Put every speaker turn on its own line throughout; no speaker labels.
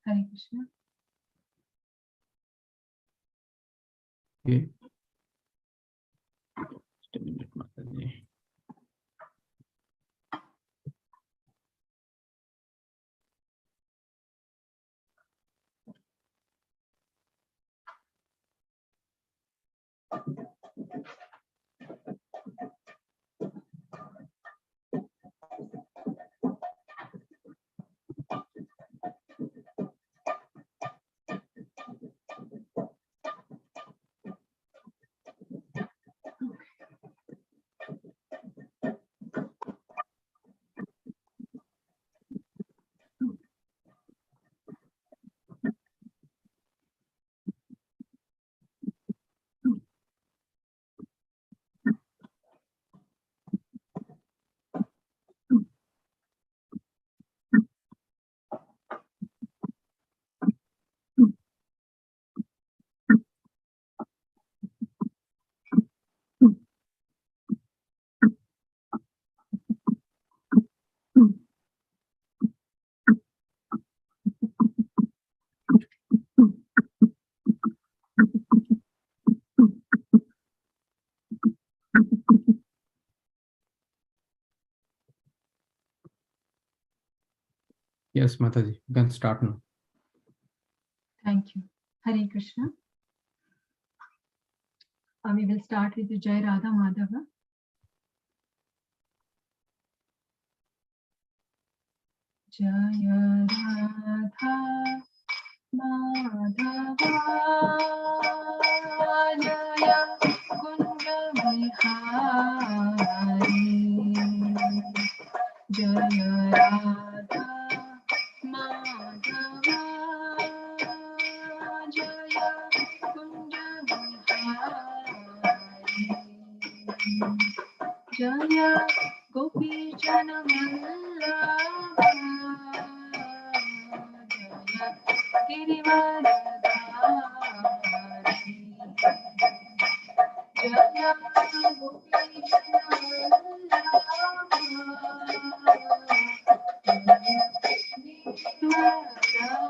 Hare Krishna.
Okay. Just a minute, Mataji. Yes, Mataji, you can start now.
Thank you. Hare Krishna. We will start with the Jai Radha Madhava. Jaya Radha Madhava Jaya Kunda Vihari Jaya Radha Madhava Jaya Kunda Vihari Jaya Gopi Jana Vallabha Jaya Girivaradhari Jaya Gopi Jana Vallabha Jaya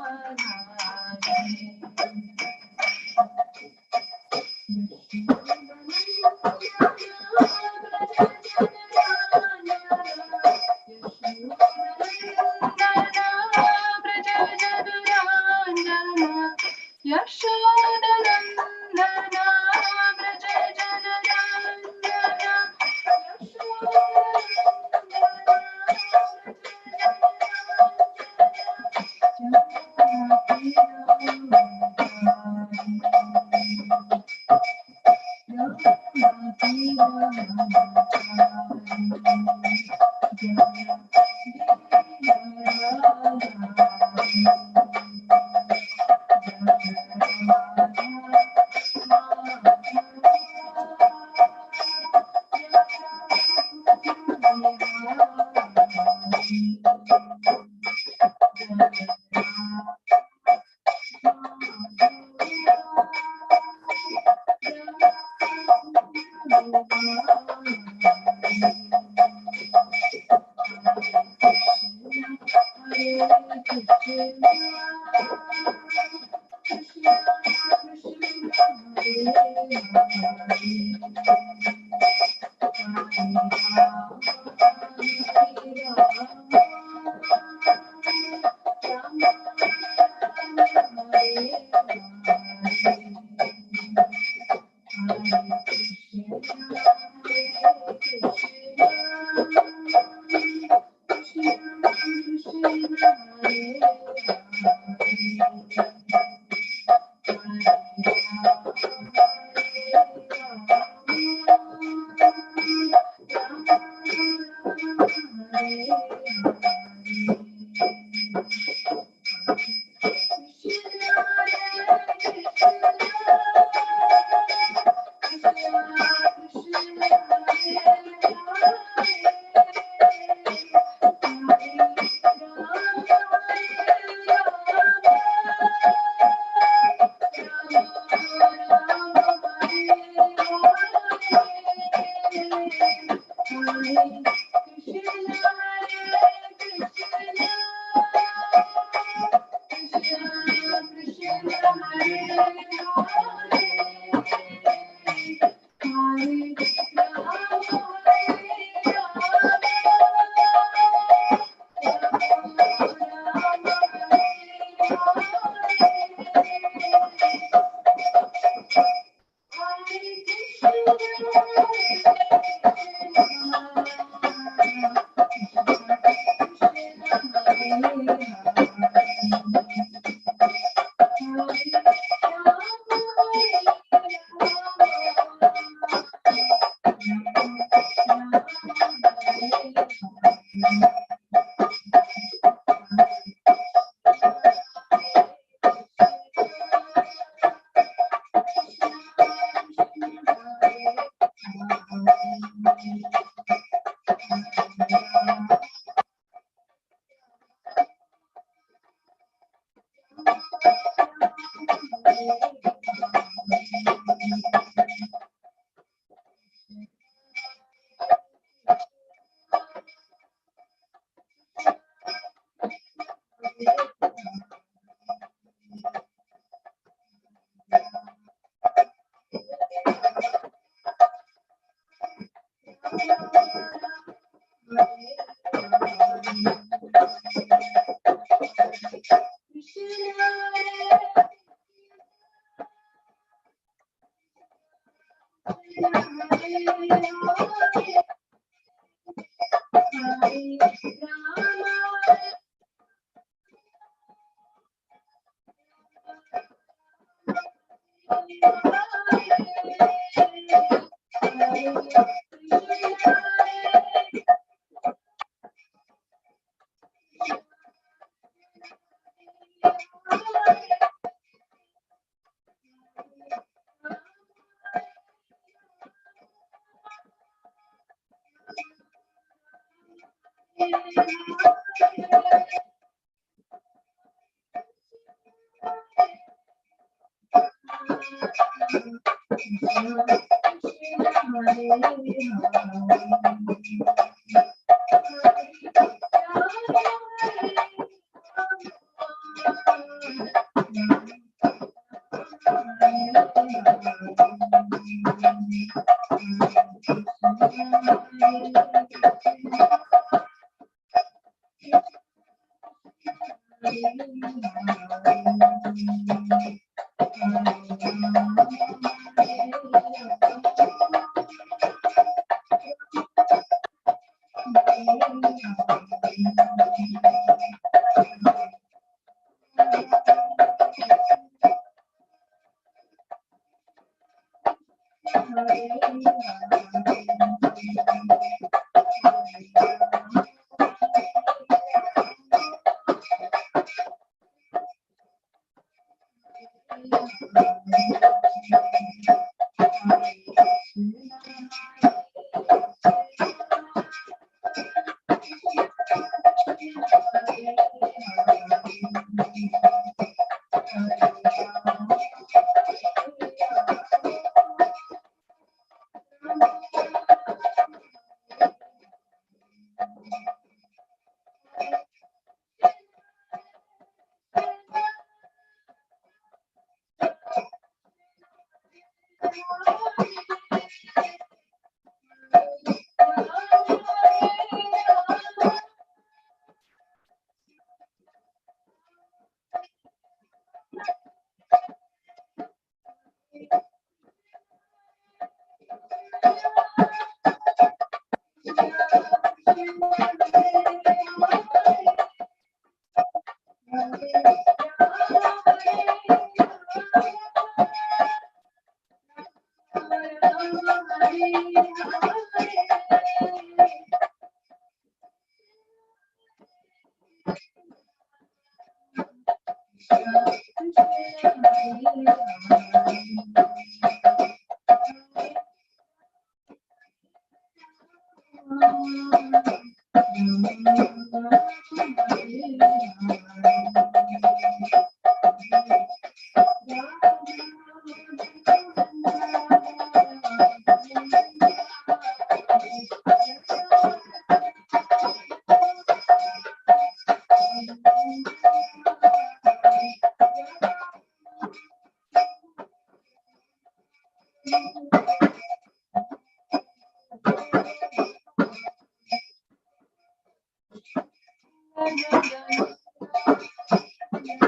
Hare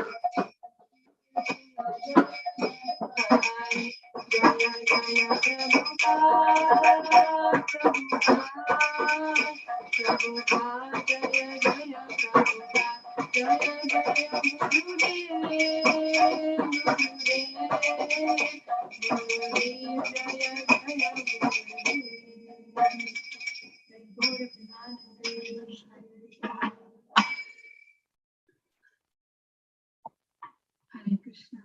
Krishna.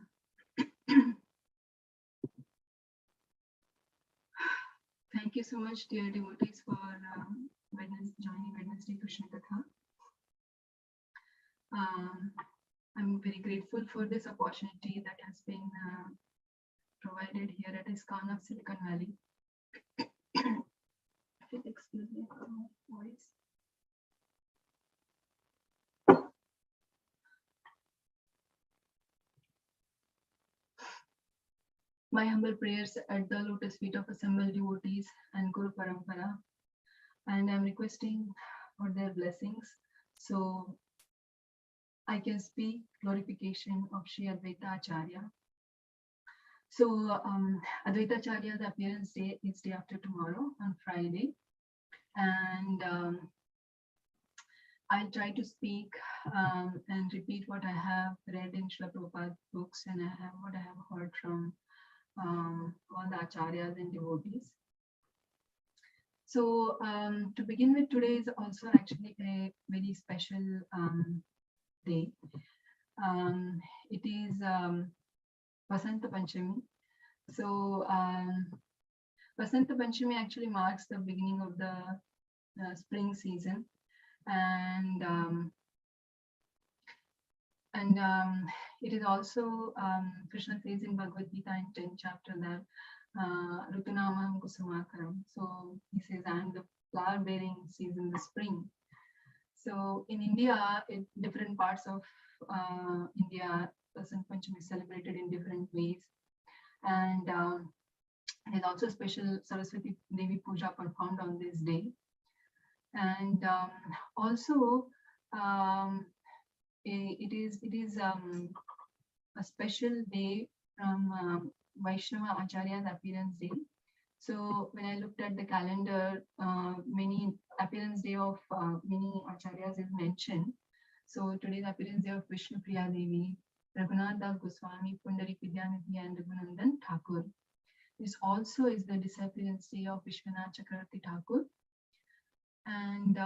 Thank you so much, dear devotees, for joining Wednesday Krishna Katha. I'm very grateful for this opportunity that has been provided here at ISKCON of Silicon Valley. Please excuse me for my voice. My humble prayers at the lotus feet of assembled devotees and Guru Parampara, and I'm requesting for their blessings so I can speak glorification of Sri Advaita Acharya. So Advaita Acharya's appearance day is day after tomorrow on Friday, and I'll try to speak and repeat what I have read in Srila Prabhupada's books and what I have heard from all the acharyas and devotees. So to begin with, today is also actually a very special day. It is Vasanta Panchami. So Vasanta Panchami actually marks the beginning of the spring season, and it is also Krishna says in Bhagavad Gita in 10th chapter that Rutunamam Kusumakaram. So he says, I am the flower bearing season, the spring. So in India, in different parts of India, Vasant Panchami is celebrated in different ways. And there's also special Saraswati Devi Puja performed on this day. And also, it is a special day from Vaishnava Acharya's appearance day. So when I looked at the calendar, many appearance day of many acharyas is mentioned. So today's appearance day of Vishnu Priya Devi, Raghunath Das Goswami, Pundarik Vidyanidhi, and Raghunandan Thakur. This also is the disappearance day of Vishwanath Chakravarti Thakur. And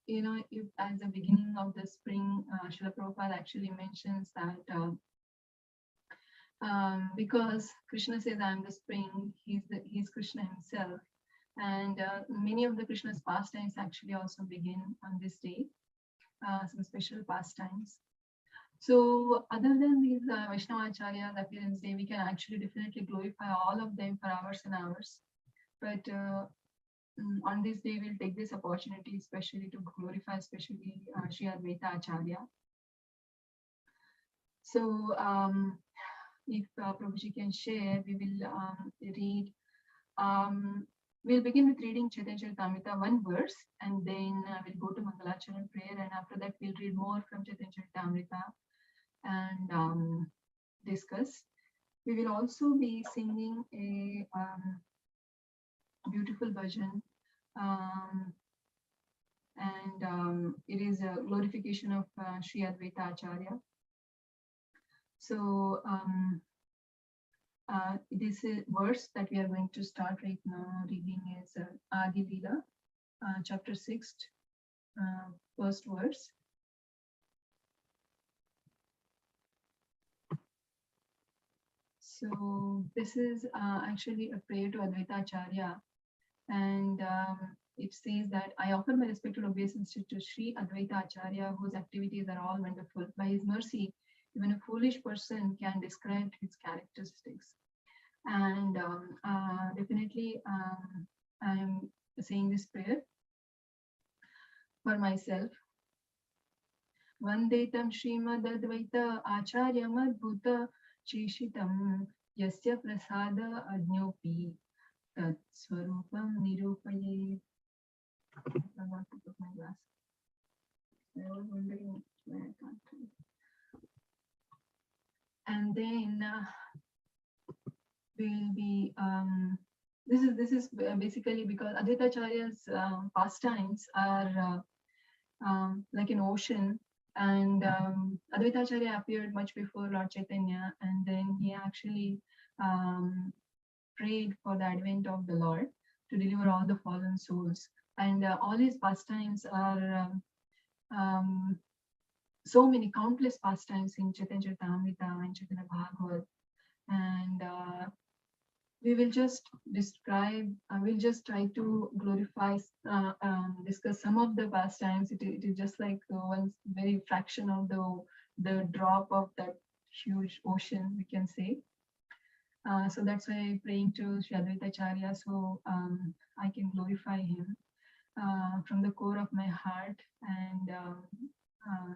you know, if at the beginning of the spring, Srila Prabhupada actually mentions that because Krishna says, I am the spring, he's Krishna himself. And many of the Krishna's pastimes actually also begin on this day, some special pastimes. So other than these Vaishnava Acharya's appearance day, we can actually definitely glorify all of them for hours and hours. But on this day, we'll take this opportunity especially to glorify especially Sri Advaita Acharya. So if Prabhuji can share, we will read. We'll begin with reading Chaitanya Charitamrita, one verse, and then we'll go to Mangalacharan prayer, and after that we'll read more from Chaitanya Charitamrita and discuss. We will also be singing a beautiful bhajan, and it is a glorification of Sri Advaita Acharya. So this verse that we are going to start right now reading is Adi Leela, chapter 6, first verse. So this is actually a prayer to Advaita Acharya, and it says that I offer my respectful obeisances to Sri Advaita Acharya, whose activities are all wonderful. By his mercy, even a foolish person can describe his characteristics. And definitely, I am saying this prayer for myself. Vandetam Srimad Advaita Acharya Madbhuta Chishitam Yasya Prasada Ajnopi Tat Swarupam Nirupaye. I forgot to put my glasses. I was wondering where I can't read. then we'll be this is basically because Advaita Acharya's pastimes are like an ocean, and Advaita Acharya appeared much before Lord Chaitanya, and then he actually prayed for the advent of the Lord to deliver all the fallen souls, and all his pastimes are so many countless pastimes in Chaitanya Charitamrita and Chaitanya Bhagavad, and we will just describe, we'll just try to glorify, discuss some of the pastimes. It is just like one very fraction of the drop of that huge ocean, we can say. So that's why I'm praying to Sri Advaita Acharya, so I can glorify him from the core of my heart, and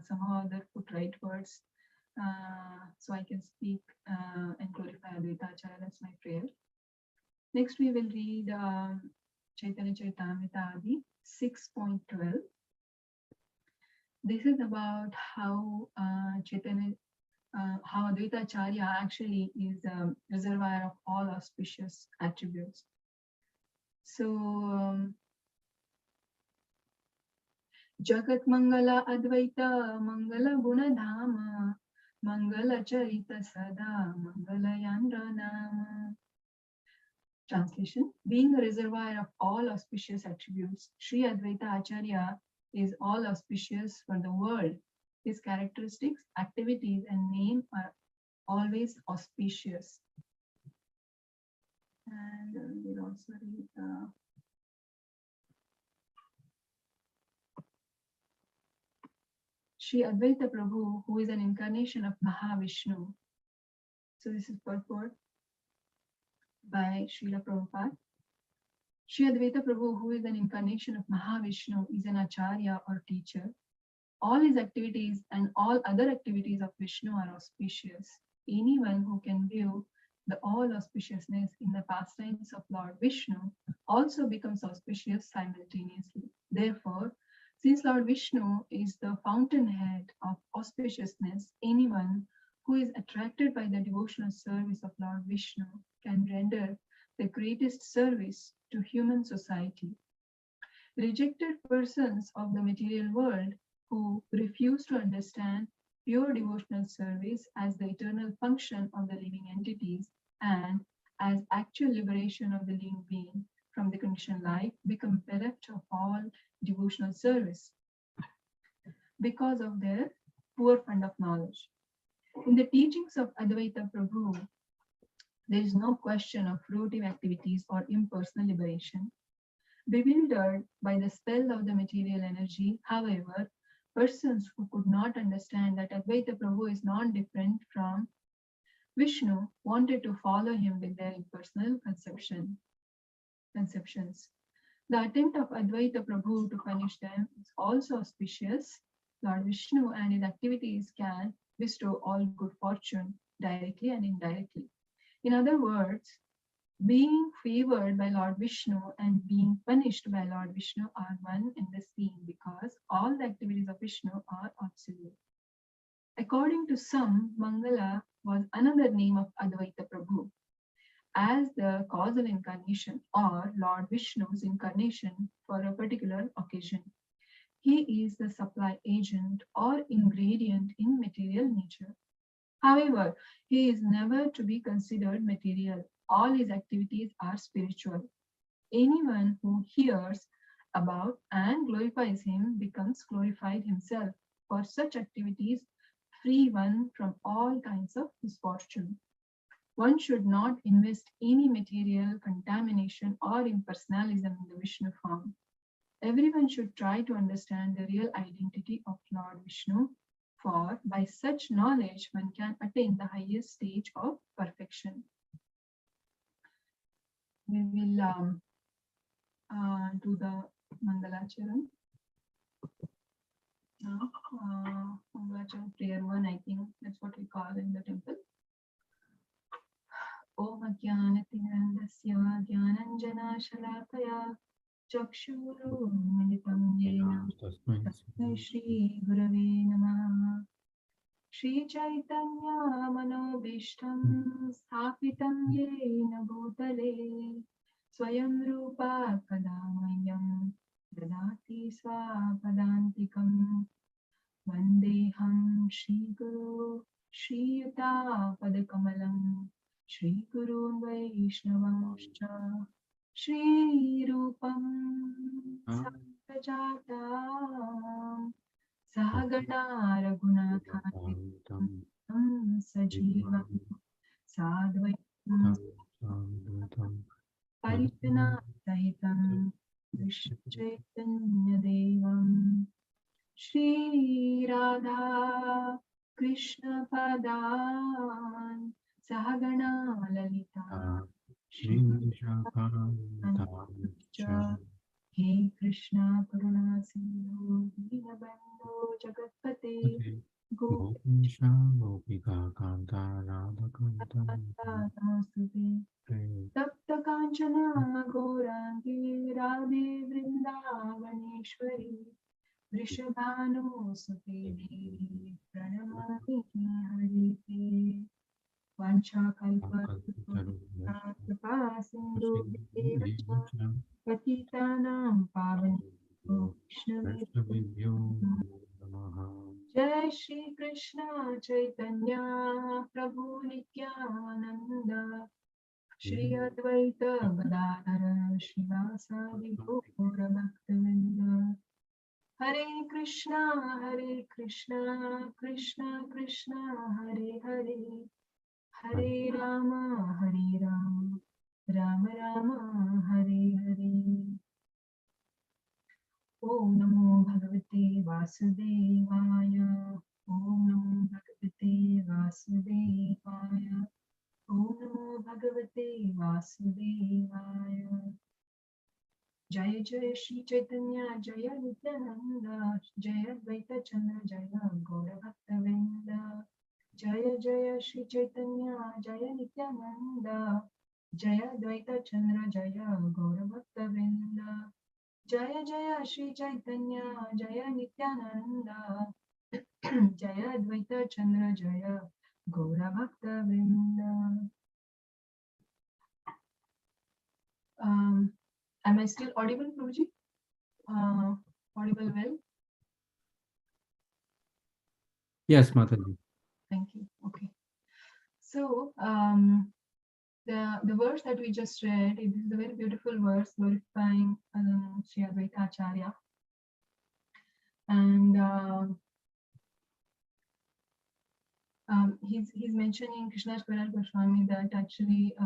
somehow other put right words, so I can speak and glorify Advaita Acharya. That's my prayer. Next, we will read Chaitanya Charitamrita Adi 6.12. This is about how how Advaita Acharya actually is a reservoir of all auspicious attributes. So, Jagat Mangala Advaita Mangala Gunadhama Mangala Charita Sada Mangala Yandra Nama. Translation: being a reservoir of all auspicious attributes, Sri Advaita Acharya is all auspicious for the world. His characteristics, activities, and name are always auspicious. And we'll also read Sri Advaita Prabhu, who is an incarnation of Mahavishnu. So this is purport by Srila Prabhupada. Sri Advaita Prabhu, who is an incarnation of Mahavishnu, is an Acharya or teacher. All his activities and all other activities of Vishnu are auspicious. Anyone who can view the all auspiciousness in the pastimes of Lord Vishnu also becomes auspicious simultaneously. Therefore, since Lord Vishnu is the fountainhead of auspiciousness, anyone who is attracted by the devotional service of Lord Vishnu can render the greatest service to human society. Rejected persons of the material world who refuse to understand pure devotional service as the eternal function of the living entities and as actual liberation of the living being from the conditioned life become bereft of all devotional service because of their poor fund of knowledge. In the teachings of Advaita Prabhu, there is no question of fruitive activities or impersonal liberation. Bewildered by the spell of the material energy, however, persons who could not understand that Advaita Prabhu is not different from Vishnu wanted to follow him with their impersonal conceptions. The attempt of Advaita Prabhu to punish them is also auspicious. Lord Vishnu and his activities can bestow all good fortune directly and indirectly. In other words, being favored by Lord Vishnu and being punished by Lord Vishnu are one and the same because all the activities of Vishnu are absolute. According to some, Mangala was another name of Advaita Prabhu as the causal incarnation or Lord Vishnu's incarnation for a particular occasion. He is the supply agent or ingredient in material nature. However, he is never to be considered material. All his activities are spiritual. Anyone who hears about and glorifies him becomes glorified himself. For such activities, free one from all kinds of misfortune. One should not invest any material contamination or impersonalism in the Vishnu form. Everyone should try to understand the real identity of Lord Vishnu, for by such knowledge one can attain the highest stage of perfection. We will do the Mangalacharan. Now, Mangalacharan prayer 1, I think that's what we call in the temple. Om Jnanatirandasya Jnananjana Shalakaya Chakshuru Militam Yena Tasmai Shri Gurave Namaha. Shri Chaitanya Manobishtam Sthapitam Yena Bhutale Swayam Rupa Kadamayam Dadati Swapadantikam Vandeham Shri Guru Shri Yuta Padakamalam Shri Gurun Vaishnavamscha Shri Rupam Sajatam Sahagana Raghunathan Sajivam Sadvaitam Parijana Sahitam Vishnu Chaitanya Devam Shri Radha Krishna Padan Sahagana Lalita Shri He Krishna Karuna Sindhu Dinabandhu Jagatpate
Gopisha Gopika Kanta Radha Kanta
Gopinaste Tapta Kanchana Gaurangi Radhe Vrindavaneshwari Vrishabhanu Suti Devi Pranamami Harite Vanchakalpatarubhya Kripa Sindhu Devacha Patitanam Pavanebhyo Vaishnavebhyo Jai Shri Krishna Chaitanya Prabhu Nityananda Shri Advaita Gadadhara Shivasadi Gaura Bhaktavinda Hare Krishna Krishna Krishna Hare Hare Hare Rama Rama Rama Hare Hare Om Namo Bhagavate Vasudevaya Om Namo Bhagavate Vasudevaya Om Namo Bhagavate Vasudevaya Jaya Jaya Shri Chaitanya Jaya Nityananda Jaya Advaita Chandra Jaya Gaura Bhaktavinda Jaya Jaya Shri Chaitanya Jaya Nityananda Jaya Advaita Chandra Jaya Gaura Bhaktavinda Jaya Jaya Shri Chaitanya Jaya Nityananda Jaya Advaita Chandra Jaya Gaura Bhaktavinda. Am I still audible, Prabhuji? Audible well?
Yes, Mataji.
Thank you. Okay. So the verse that we just read, it is a very beautiful verse glorifying Sri Advaita Acharya. And he's mentioning Krishna's Kaviraj Goswami that actually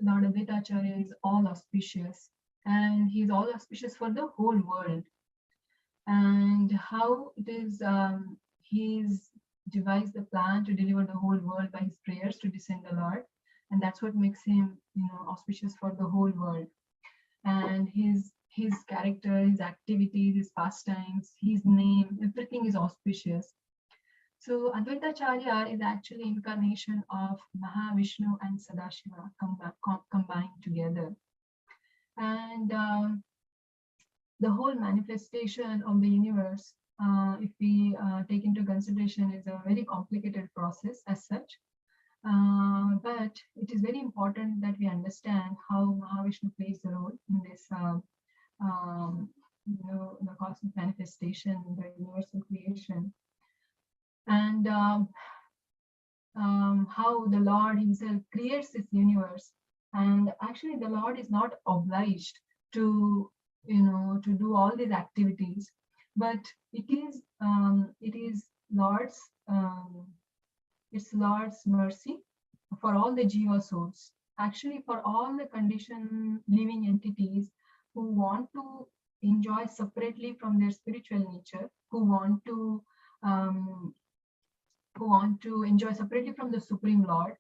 Lord Advaita Acharya is all auspicious, and he's all auspicious for the whole world. And how it is he's devised the plan to deliver the whole world by his prayers to descend the Lord, and that's what makes him, auspicious for the whole world. And his character, his activities, his pastimes, his name, everything is auspicious. So Advaita Acharya is actually incarnation of Mahavishnu and Sadashiva combined together. And the whole manifestation of the universe, if we take into consideration, is a very complicated process as such. But it is very important that we understand how Mahavishnu plays a role in this, the cosmic manifestation, the universal creation, and how the Lord himself creates this universe. And actually, the Lord is not obliged to do all these activities, but it is Lord's it's Lord's mercy for all the jiva souls, actually for all the conditioned living entities who want to enjoy separately from their spiritual nature, who want to enjoy separately from the Supreme Lord.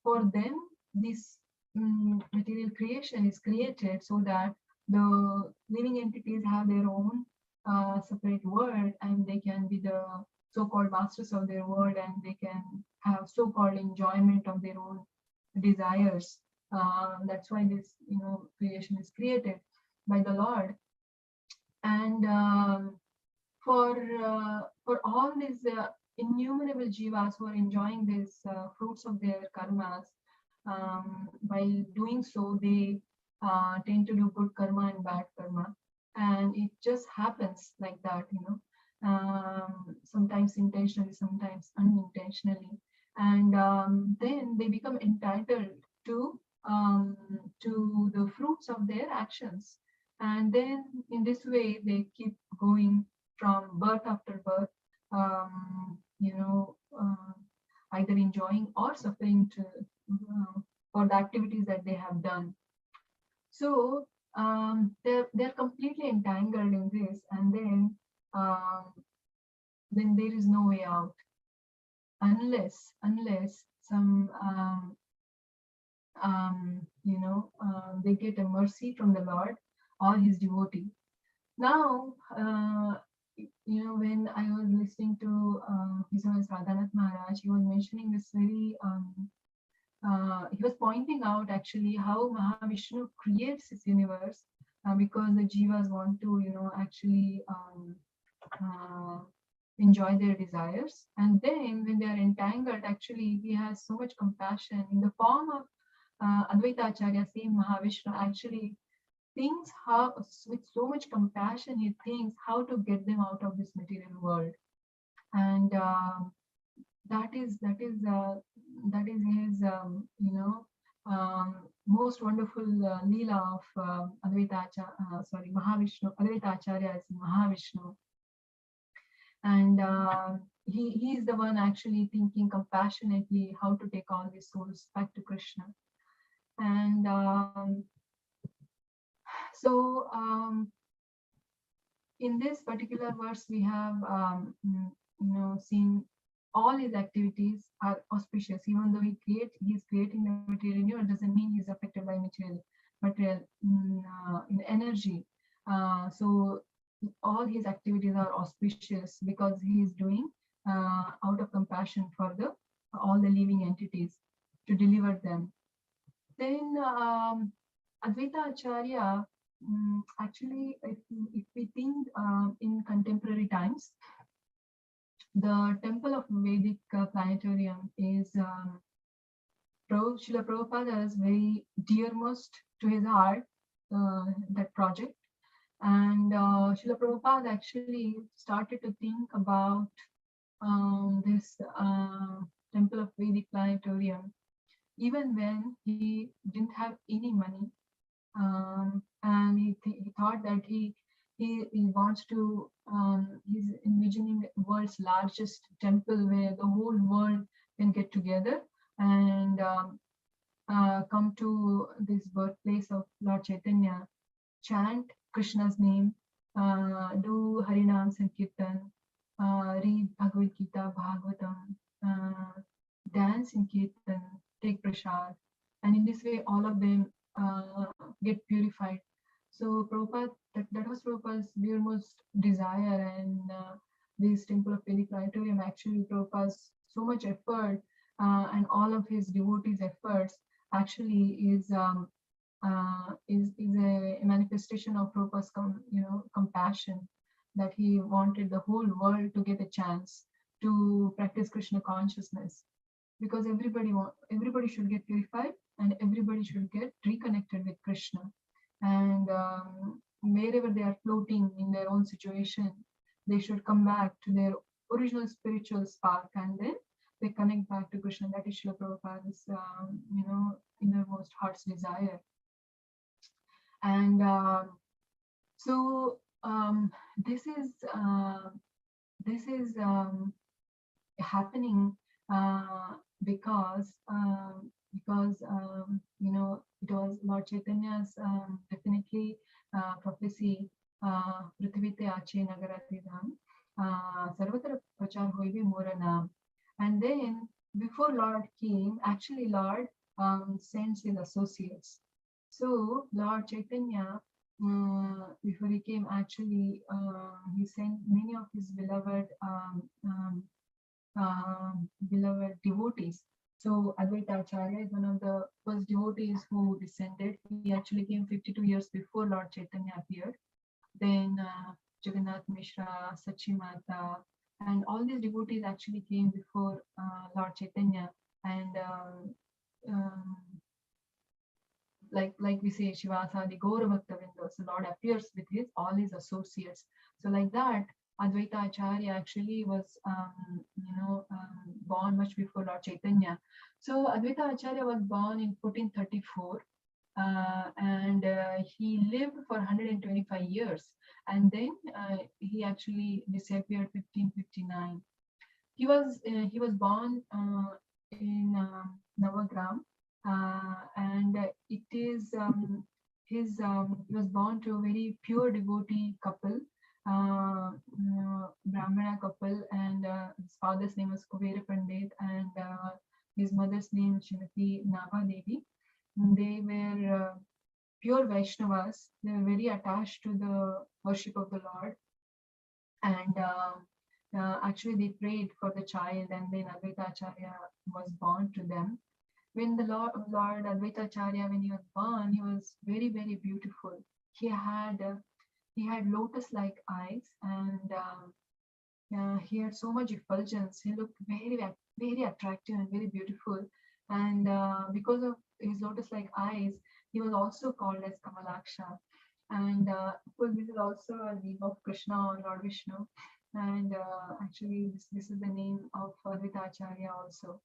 For them, this material creation is created so that the living entities have their own separate world, and they can be the so-called masters of their world, and they can have so-called enjoyment of their own desires. That's why this creation is created by the Lord. And for all these innumerable jivas who are enjoying these fruits of their karmas, while doing so, they tend to do good karma and bad karma, and it just happens like that, sometimes intentionally, sometimes unintentionally, and then they become entitled to um, the fruits of their actions, and then in this way they keep going from birth after birth, either enjoying or suffering for the activities that they have done. So they're completely entangled in this, and then there is no way out unless some they get a mercy from the Lord or His devotee. Now, when I was listening to His Holiness Radhanath Maharaj, he was mentioning this very, he was pointing out actually how Mahavishnu creates this universe because the jivas want to, actually enjoy their desires. And then when they are entangled, actually, he has so much compassion in the form of Advaita Acharya, same Mahavishnu, actually thinks how, with so much compassion, he thinks how to get them out of this material world, and that is his most wonderful leela of Mahavishnu. Advaita Acharya is Mahavishnu, and he is the one actually thinking compassionately how to take all these souls back to Krishna, and so in this particular verse, we have seen all his activities are auspicious. Even though he is creating the material universe, doesn't mean he's affected by material in energy. So all his activities are auspicious because he is doing out of compassion for all the living entities to deliver them. Then Advaita Acharya, actually, if we think in contemporary times, the temple of Vedic planetarium is Srila Prabhupada's very dearmost to his heart, that project. And Srila Prabhupada actually started to think about this temple of Vedic planetarium even when he didn't have any money, and he thought that he wants to he's envisioning the world's largest temple where the whole world can get together and come to this birthplace of Lord Chaitanya, chant Krishna's name, do Harinam Sankirtan, read Bhagavad Gita, Bhagavatam, dance in Kirtan, take prasad, and in this way all of them get purified. So Prabhupada, that was Prabhupada's dearmost desire, and this temple of Vedic planetarium actually Prabhupada's so much effort and all of his devotees' efforts actually is a manifestation of Prabhupada's compassion, that he wanted the whole world to get a chance to practice Krishna consciousness, because everybody should get purified and everybody should get reconnected with Krishna, and wherever they are floating in their own situation, they should come back to their original spiritual spark, and then they connect back to Krishna. That is Srila Prabhupada's innermost heart's desire. And so this is happening because it was Lord Chaitanya's definitely prophecy, Prithvite Ache Nagarati Dham, Sarvatra Prachar Hoive Moranam. And then before Lord came, actually Lord sends his associates. So Lord Chaitanya, before he came, actually he sent many of his beloved devotees. So Advaita Acharya is one of the first devotees who descended. He actually came 52 years before Lord Chaitanya appeared. Then Jagannath Mishra, Sachimata, and all these devotees actually came before Lord Chaitanya, and like we say, Shivasa, the Gaura Bhakta Vinda. So Lord appears with all his associates. So like that, Advaita Acharya actually was, born much before Lord Chaitanya. So Advaita Acharya was born in 1434, and he lived for 125 years, and then he actually disappeared 1559. He was born in Navagram, and it is he was born to a very pure devotee couple, Brahmana couple, and his father's name was Kuvera Pandit, and his mother's name Srimati Nava Devi. They were pure Vaishnavas. They were very attached to the worship of the Lord, and actually they prayed for the child, and then Advaita Acharya was born to them. When the Lord Advaita Acharya, when he was born, he was very, very beautiful. He had lotus-like eyes, and he had so much effulgence. He looked very, very attractive and very beautiful. And because of his lotus-like eyes, he was also called as Kamalaksha. And of course, this is also a name of Krishna or Lord Vishnu. And actually, this is the name of Advaita Acharya also.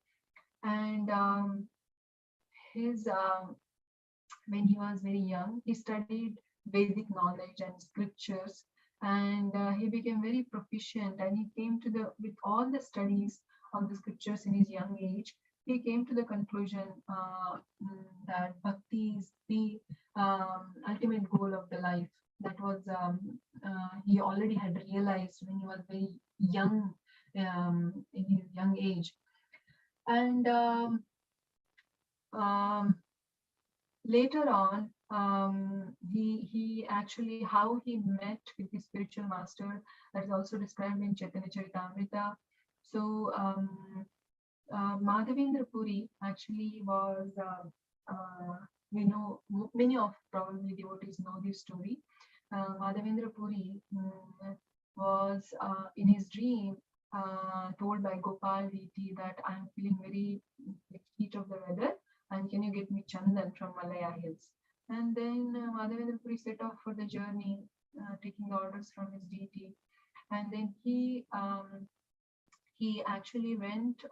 And his when he was very young, he studied Vedic knowledge and scriptures, and he became very proficient. And he came to with all the studies of the scriptures in his young age, he came to the conclusion that bhakti is the ultimate goal of the life. That was he already had realized when he was very young, in his young age. And later on, he actually, how he met with his spiritual master, that is also described in Chaitanya Charitamrita. So Madhavendra Puri actually was, we know, many of probably devotees know this story. Madhavendra Puri was in his dream told by Gopal deity that I'm feeling very heat of the weather, and can you get me chandan from Malaya Hills? And then Madhavendra Puri set off for the journey, taking orders from his deity. And then he actually went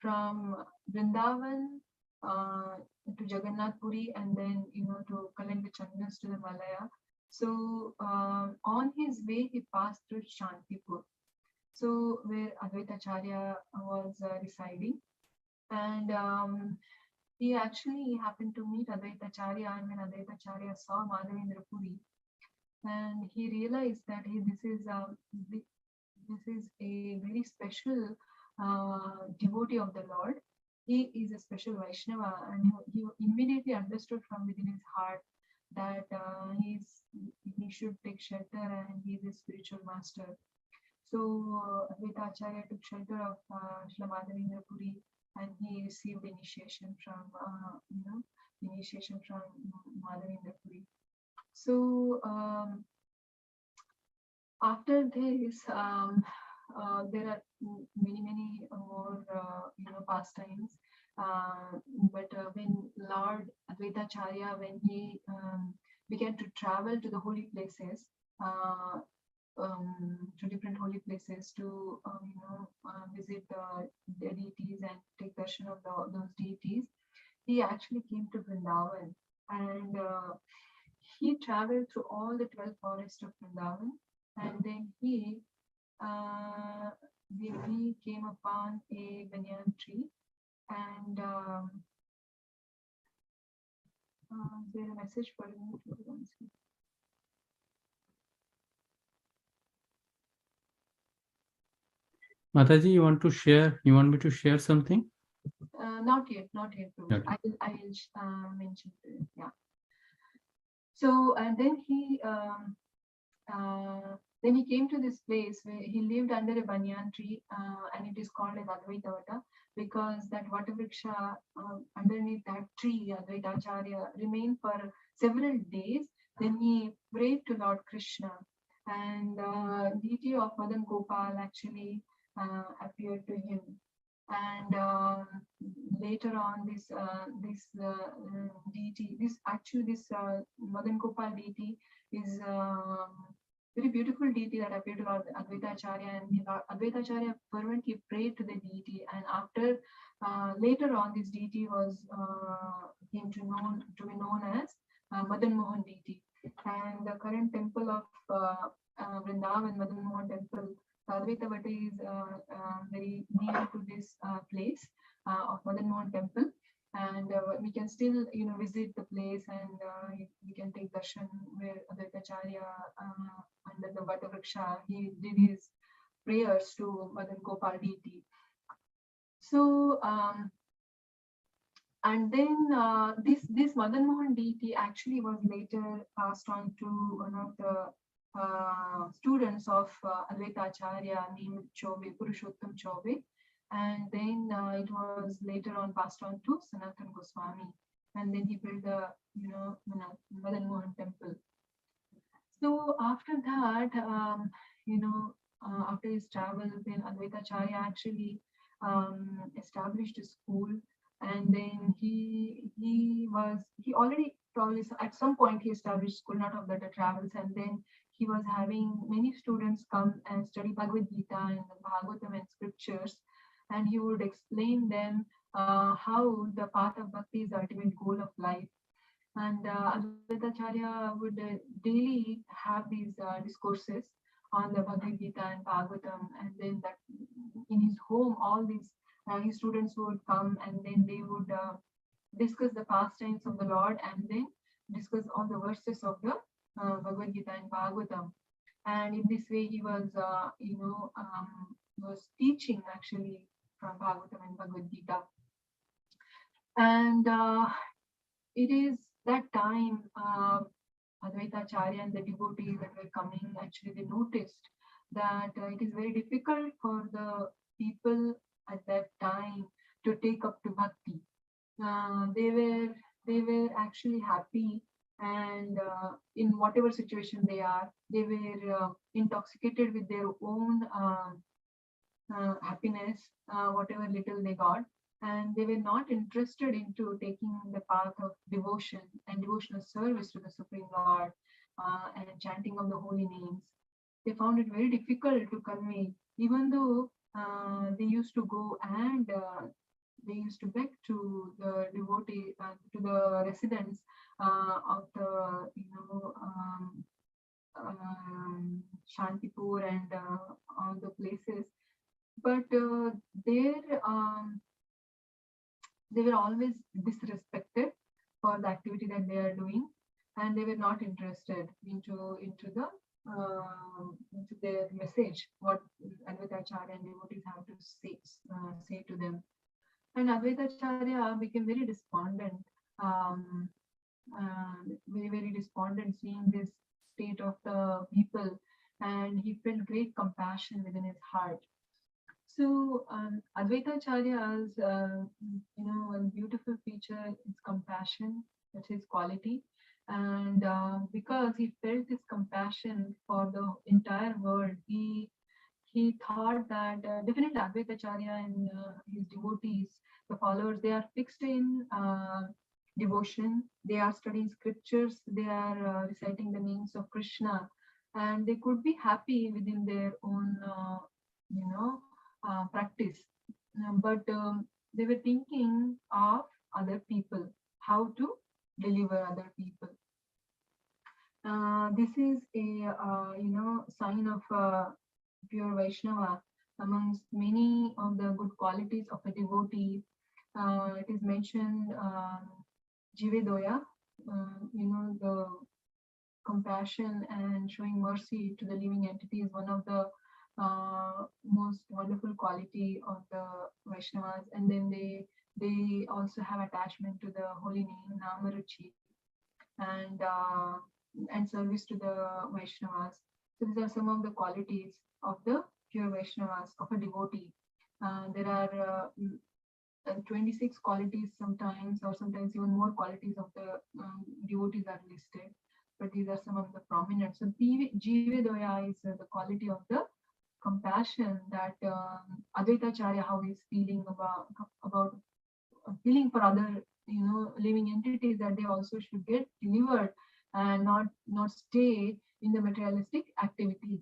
from Vrindavan to Jagannath Puri, and then to collect the chandans to the Malaya. So on his way, he passed through Shantipur, so where Advaita Acharya was residing. And he actually happened to meet Advaita Acharya, and when Advaita Acharya saw Madhavendra Puri, and he realized that this is a very special devotee of the Lord. He is a special Vaishnava, and he immediately understood from within his heart that he should take shelter, and he is a spiritual master. So Advaita Acharya took shelter of Srila Madhavendra Puri, and he received initiation from Madhavendra Puri. So after this, there are many more pastimes. But when Lord Advaita Acharya, when he began to travel to the holy places, to different holy places to visit the deities and take darshan of those deities, he actually came to Vrindavan, and he traveled through all the 12 forests of Vrindavan, and then he came upon a banyan tree, and there's a message for me.
Mataji, you want me to share something?
Not yet, Prabhu.
Okay.
I will mention to you. Yeah. So, and then he came to this place where he lived under a banyan tree, and it is called as Advaita Vata, because that Vata Vriksha underneath that tree, Advaita Acharya, remained for several days Then he prayed to Lord Krishna, and deity of Madan Gopal actually appeared to him. And later on, deity, this Madan Gopal deity is very beautiful deity that appeared to Lord Advaita Acharya, and Lord Advaita Acharya fervently prayed to the deity, and after later on, this deity was came to be known as Madan Mohan deity. And the current temple of Vrindavan, Madan Mohan temple, Advaita Bhatta is very near to this place of Madan Mohan temple. And we can still, visit the place, and we can take darshan where Advaita Acharya under the Vata Vriksha, he did his prayers to Madan Gopal deity. So, and then this Madan Mohan deity actually was later passed on to one of the students of Advaita Acharya named Chobe, Purushottam Chobe. And then it was later on passed on to Sanatan Goswami. And then he built the, Madan Mohan temple. So after that, after his travel, then Advaita Acharya actually established a school, and then he already probably at some point he established school, not of that travels, and then he was having many students come and study Bhagavad Gita and the Bhagavatam and scriptures, and he would explain them how the path of bhakti is the ultimate goal of life. And Advaita Acharya would daily have these discourses on the Bhagavad Gita and Bhagavatam, and then that in his home, all these his students would come, and then they would discuss the pastimes of the Lord, and then discuss all the verses of the Bhagavad Gita and Bhagavatam. And in this way, he was, was teaching actually from Bhagavatam and Bhagavad Gita. And it is that time Advaita Acharya and the devotees that were coming, actually they noticed that it is very difficult for the people at that time to take up to bhakti. They were actually happy, and in whatever situation they are, they were intoxicated with their own happiness, whatever little they got, and they were not interested into taking the path of devotion and devotional service to the Supreme Lord and chanting of the holy names. They found it very difficult to convey, even though they used to go and they used to beg to the devotee, to the residents of the, Shantipur and all the places, but they were always disrespected for the activity that they are doing, and they were not interested into their message, what Advaita Acharya and devotees have to say to them. And Advaita Acharya became very despondent, very despondent, seeing this state of the people, and he felt great compassion within his heart. So Advaita Acharya's, one beautiful feature is compassion. That's his quality, and because he felt this compassion for the entire world, he thought that definitely Advaita Acharya and his devotees, the followers, they are fixed in devotion. They are studying scriptures. They are reciting the names of Krishna, and they could be happy within their own, practice. But they were thinking of other people, how to deliver other people. This is a sign of pure Vaishnava amongst many of the good qualities of a devotee. It is mentioned Jivedoya, the compassion and showing mercy to the living entity is one of the most wonderful quality of the Vaishnavas. And then they also have attachment to the holy name Namaruchi, and service to the Vaishnavas. So these are some of the qualities of the pure Vaishnavas, of a devotee. There are 26 qualities sometimes, or sometimes even more qualities of the devotees are listed. but these are some of the prominent. So Jive Doya is the quality of the compassion that Advaita Acharya, how he's feeling about feeling for other living entities, that they also should get delivered and not stay in the materialistic activities.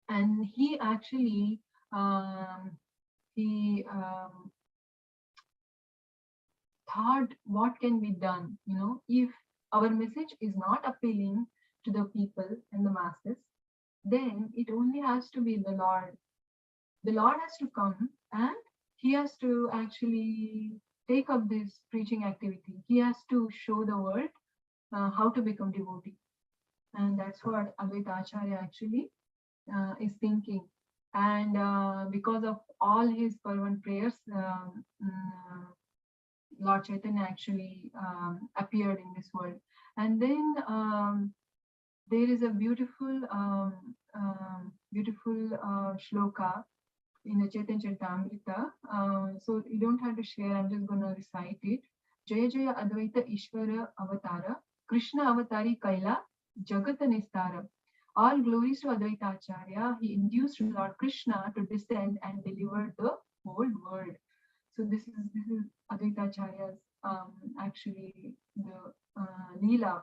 And he actually thought what can be done, if our message is not appealing to the people and the masses, then it only has to be the Lord. The Lord has to come and he has to actually take up this preaching activity. He has to show the world how to become devotee. And that's what Advaita Acharya actually is thinking. And because of all his fervent prayers, Lord Chaitanya actually appeared in this world. And then there is a beautiful shloka in the Chaitanya Charitamrita. So you don't have to share, I'm just going to recite it. Jaya Jaya Advaita Ishvara Avatara, Krishna Avatari Kaila, Jagata Nistara. All glories to Advaita Acharya. He induced Lord Krishna to descend and deliver the whole world. So this is Advaita Acharya's actually the Leela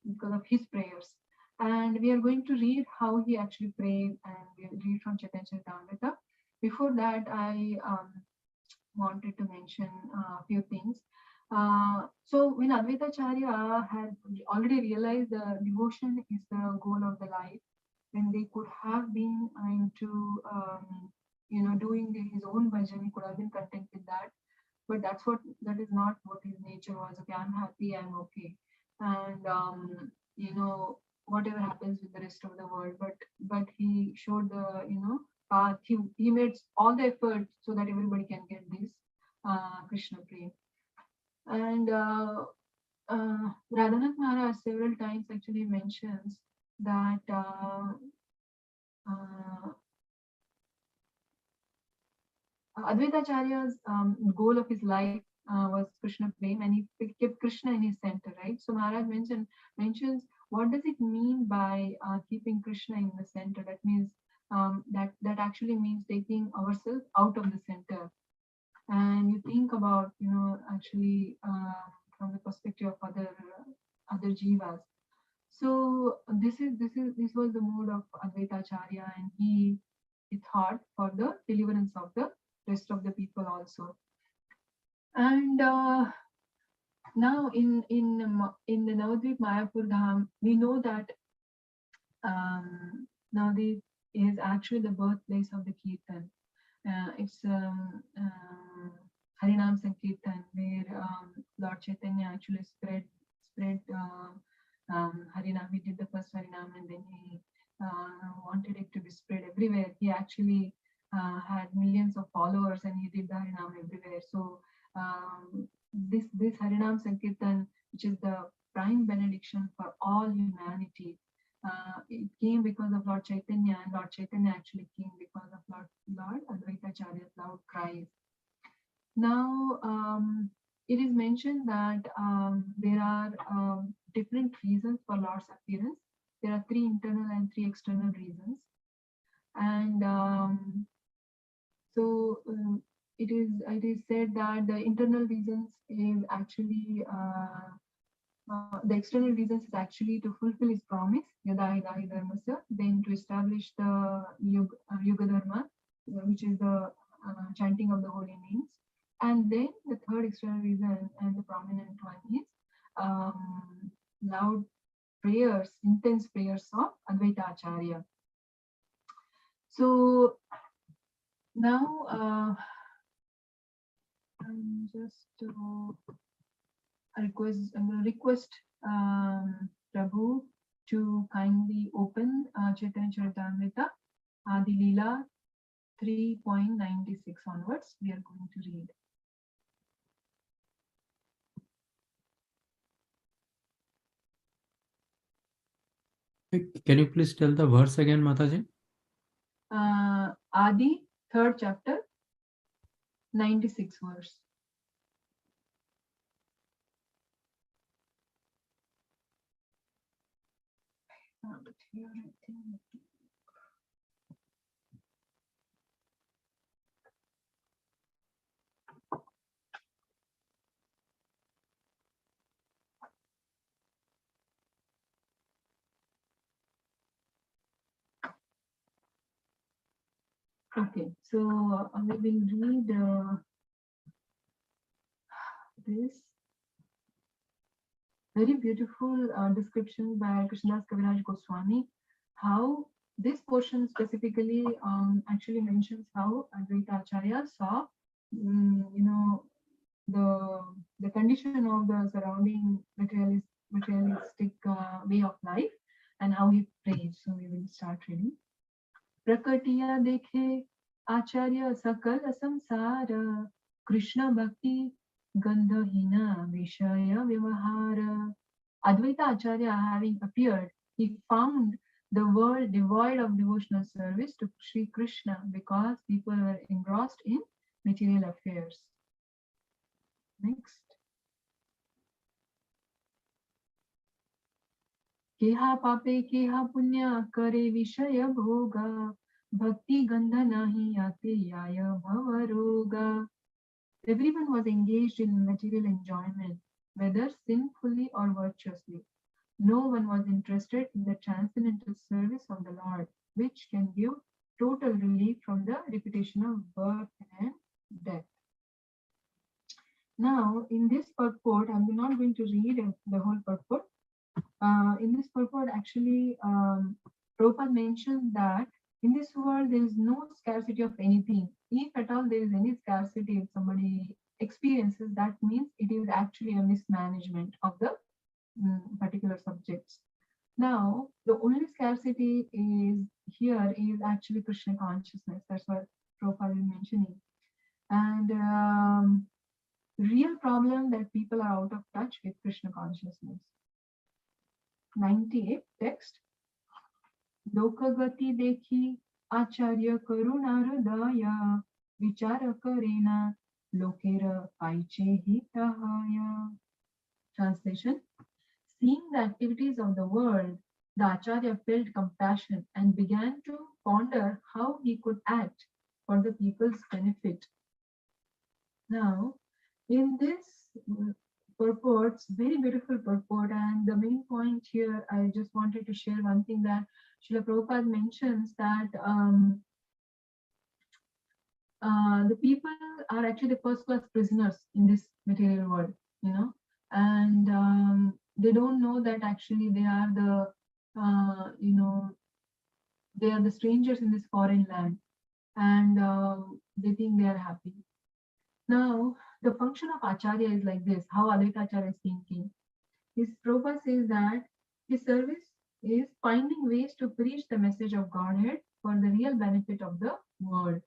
because of his prayers. And we are going to read how he actually prayed, and we will read from Chaitanya Charitamrita. Before that, I wanted to mention a few things. So when Advaita Acharya had already realized the devotion is the goal of the life, when they could have been into doing his own bhajan, he could have been content with that. But that is not what his nature was. Okay, I'm happy, I'm okay. And whatever happens with the rest of the world. But he showed the path. He made all the effort so that everybody can get this Krishna prem. And Radhanath Maharaj several times actually mentions that Advaita Acharya's goal of his life was Krishna prem, and he kept Krishna in his center, right? So Maharaj mentions what does it mean by keeping Krishna in the center. That means that actually means taking ourselves out of the center. And you think about actually from the perspective of other jivas. So this was the mood of Advaita Acharya, and he thought for the deliverance of the rest of the people also. And now in the Navadvip Mayapur Dham, we know that Navadvip is actually the birthplace of the kirtan. It's Harinam Sankirtan, where Lord Chaitanya actually spread Harinam. He did the first Harinam, and then he wanted it to be spread everywhere. He actually had millions of followers, and he did the Harinam everywhere. So this Harinam Sankirtan, which is the prime benediction for all humanity, it came because of Lord Chaitanya, and Lord Chaitanya actually came because of Lord Advaita Acharya's loud cries. Now, it is mentioned that there are different reasons for Lord's appearance. There are 3 internal and 3 external reasons. And so it is said that the internal reasons is actually the external reasons is actually to fulfill his promise, Yada Idahi Dharmasya, then to establish the Yuga Dharma, which is the chanting of the holy names. And then the third external reason, and the prominent one, is loud prayers, intense prayers of Advaita Acharya. So now I'm just I'm going to request Prabhu to kindly open Chaitanya Charitamrita, Adi Leela 3.96 onwards. We are going to read.
Can you please tell the verse again, Mataji?
Adi, 3rd chapter, 96 verse. found it here, I think. Okay, so we will read this very beautiful description by Krishnadas Kaviraj Goswami, how this portion specifically actually mentions how Advaita Acharya saw, the condition of the surrounding materialistic way of life and how he prayed. So we will start reading. Prakatiya dekhe Acharya sakal samsara Krishna bhakti gandhahina vishaya vivahara. Advaita Acharya having appeared, he found the world devoid of devotional service to Sri Krishna because people were engrossed in material affairs. Next. केहा पापे केहा पुण्य करे विषय भोगा Bhakti gandha nahi ate yaya bhava roga. Everyone was engaged in material enjoyment, whether sinfully or virtuously. No one was interested in the transcendental service of the Lord, which can give total relief from the repetition of birth and death. Now, in this purport, I'm not going to read the whole purport. In this purport, actually, Prabhupada mentioned that in this world, there is no scarcity of anything. If at all there is any scarcity, if somebody experiences, that means it is actually a mismanagement of the particular subjects. Now, the only scarcity is here is actually Krishna consciousness. That's what Prabhupada is mentioning. And real problem that people are out of touch with Krishna consciousness. 98 text. Lokagati dekhi acharya karuna hridaya vichara karena lokera paiche hitahaya. Translation. Seeing the activities of the world, the Acharya felt compassion and began to ponder how he could act for the people's benefit. Now, in this purports, very beautiful purport, and the main point here, I just wanted to share one thing that Srila Prabhupada mentions that the people are actually the first class prisoners in this material world, and they don't know that actually they are the, they are the strangers in this foreign land, and they think they are happy. Now, the function of Acharya is like this, how Advaita Acharya is thinking. His Prabhupada says that his service is finding ways to preach the message of Godhead for the real benefit of the world.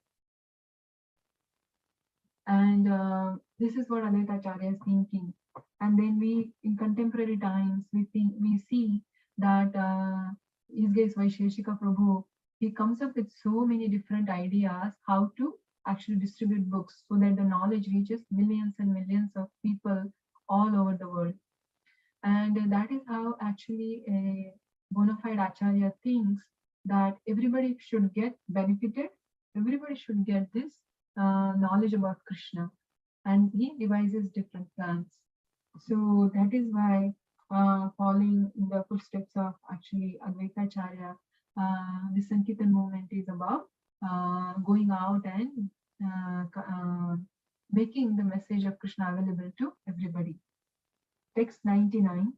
And this is what Advaita Acharya is thinking. And then we, in contemporary times, we see that His Grace Vaisheshika Prabhu, he comes up with so many different ideas how to actually distribute books so that the knowledge reaches millions and millions of people all over the world. And that is how actually a bona fide Acharya thinks that everybody should get benefited, everybody should get this knowledge about Krishna, and he devises different plans. So that is why following in the footsteps of actually Advaita Acharya, the Sankirtan movement is about going out and making the message of Krishna available to everybody. Text 99.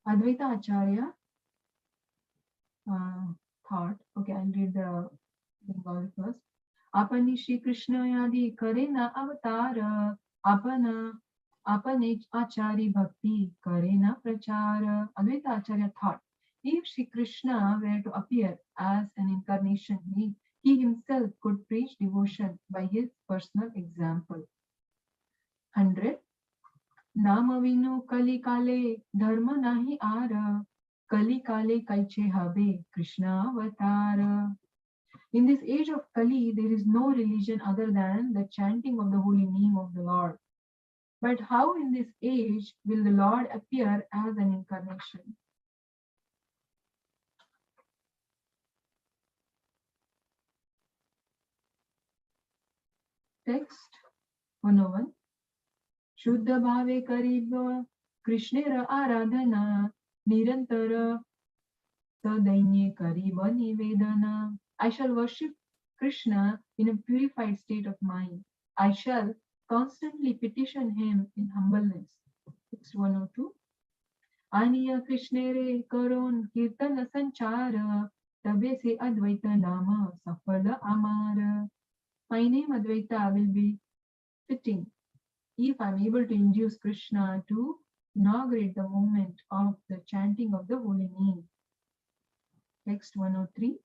Advaita Acharya thought, okay, I'll read the Bengali first. Apani Shri Krishna yadi kare na avatar, apane Achari bhakti kare na prachar. Advaita Acharya thought, if Shri Krishna were to appear as an incarnation, he himself could preach devotion by his personal example. 100. Nama vinu kali kale dharma nahi ara, kali kale kaiche habe Krishna avatar. In this age of Kali, there is no religion other than the chanting of the holy name of the Lord. But how in this age will the Lord appear as an incarnation? Text 101. Shuddha bhave kariba Krishnera aradhana nirantara sadainya kariba nivedana. I shall worship Krishna in a purified state of mind. I shall constantly petition him in humbleness. Text 102. Aniya Krishnere karon kirtana sanchara tabe se Advaita nama safala amara. My name Advaita will be fitting if I'm able to induce Krishna to inaugurate the moment of the chanting of the holy name. Text 103.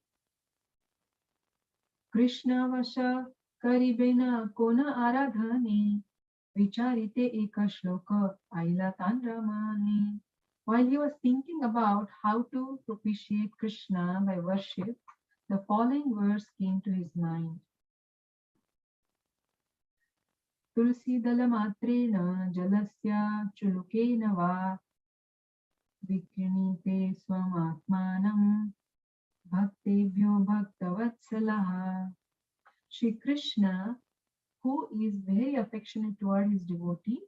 Krishna Vasha Karibena Kona Aradhane Vicharite Eka Shloka Aila Tandramani. While he was thinking about how to propitiate Krishna by worship, the following verse came to his mind. Tulsi Dalamatrena Jalasya Chulukena Va Vikrinite Swamatmanam Bhaktevyo Bhaktavatsalaha. Shri Krishna, who is very affectionate toward his devotee,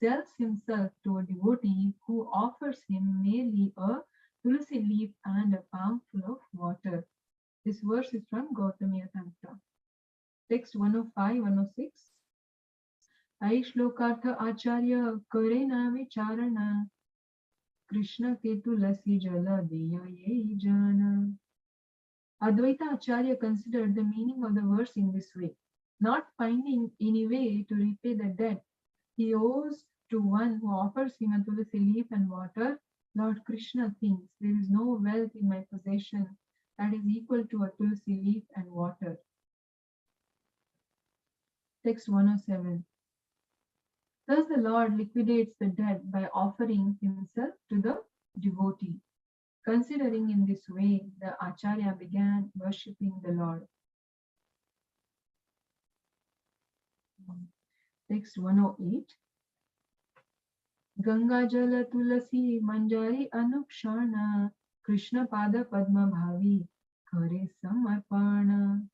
sells himself to a devotee who offers him merely a tulsi leaf and a palmful of water. This verse is from Gautamiya Tantra. Text 105-106. Ai shlokartha acharya karena vicharana Krishna ke tulasi jala diya ye jana. Advaita Acharya considered the meaning of the verse in this way. Not finding any way to repay the debt he owes to one who offers him a tulsi leaf and water, Lord Krishna thinks there is no wealth in my possession that is equal to a tulsi leaf and water. Text 107. Thus the Lord liquidates the debt by offering himself to the devotee. Considering in this way, the Acharya began worshipping the Lord. Text 108. Ganga Jala Tulasi Manjari Anukshana Krishna Pada Padma Bhavi Kare Samarpana.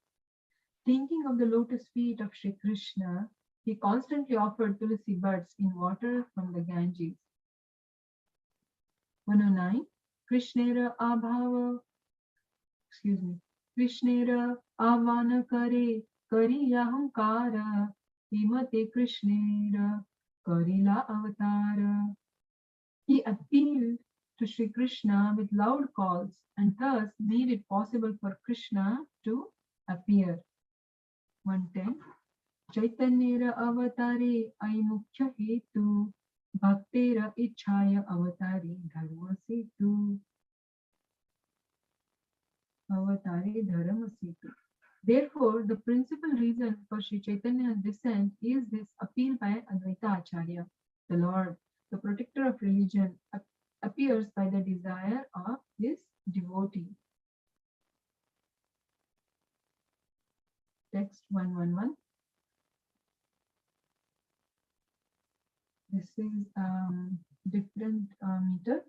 Thinking of the lotus feet of Shri Krishna, he constantly offered tulsi buds in water from the Ganges. 109. Krishnera Avana Kare Kari Yahankara Himate Krishnera Karila Avatara. He appealed to Shri Krishna with loud calls and thus made it possible for Krishna to appear. 110. Chaitanyera Avatare Aimukhya Hetu Bhaktera Ichhaya Avatari Dharma Setu. Avatari Dharma Setu. Therefore, the principal reason for Sri Chaitanya's descent is this appeal by Advaita Acharya. The Lord, the protector of religion, appears by the desire of his devotee. Text 111. This is different meter.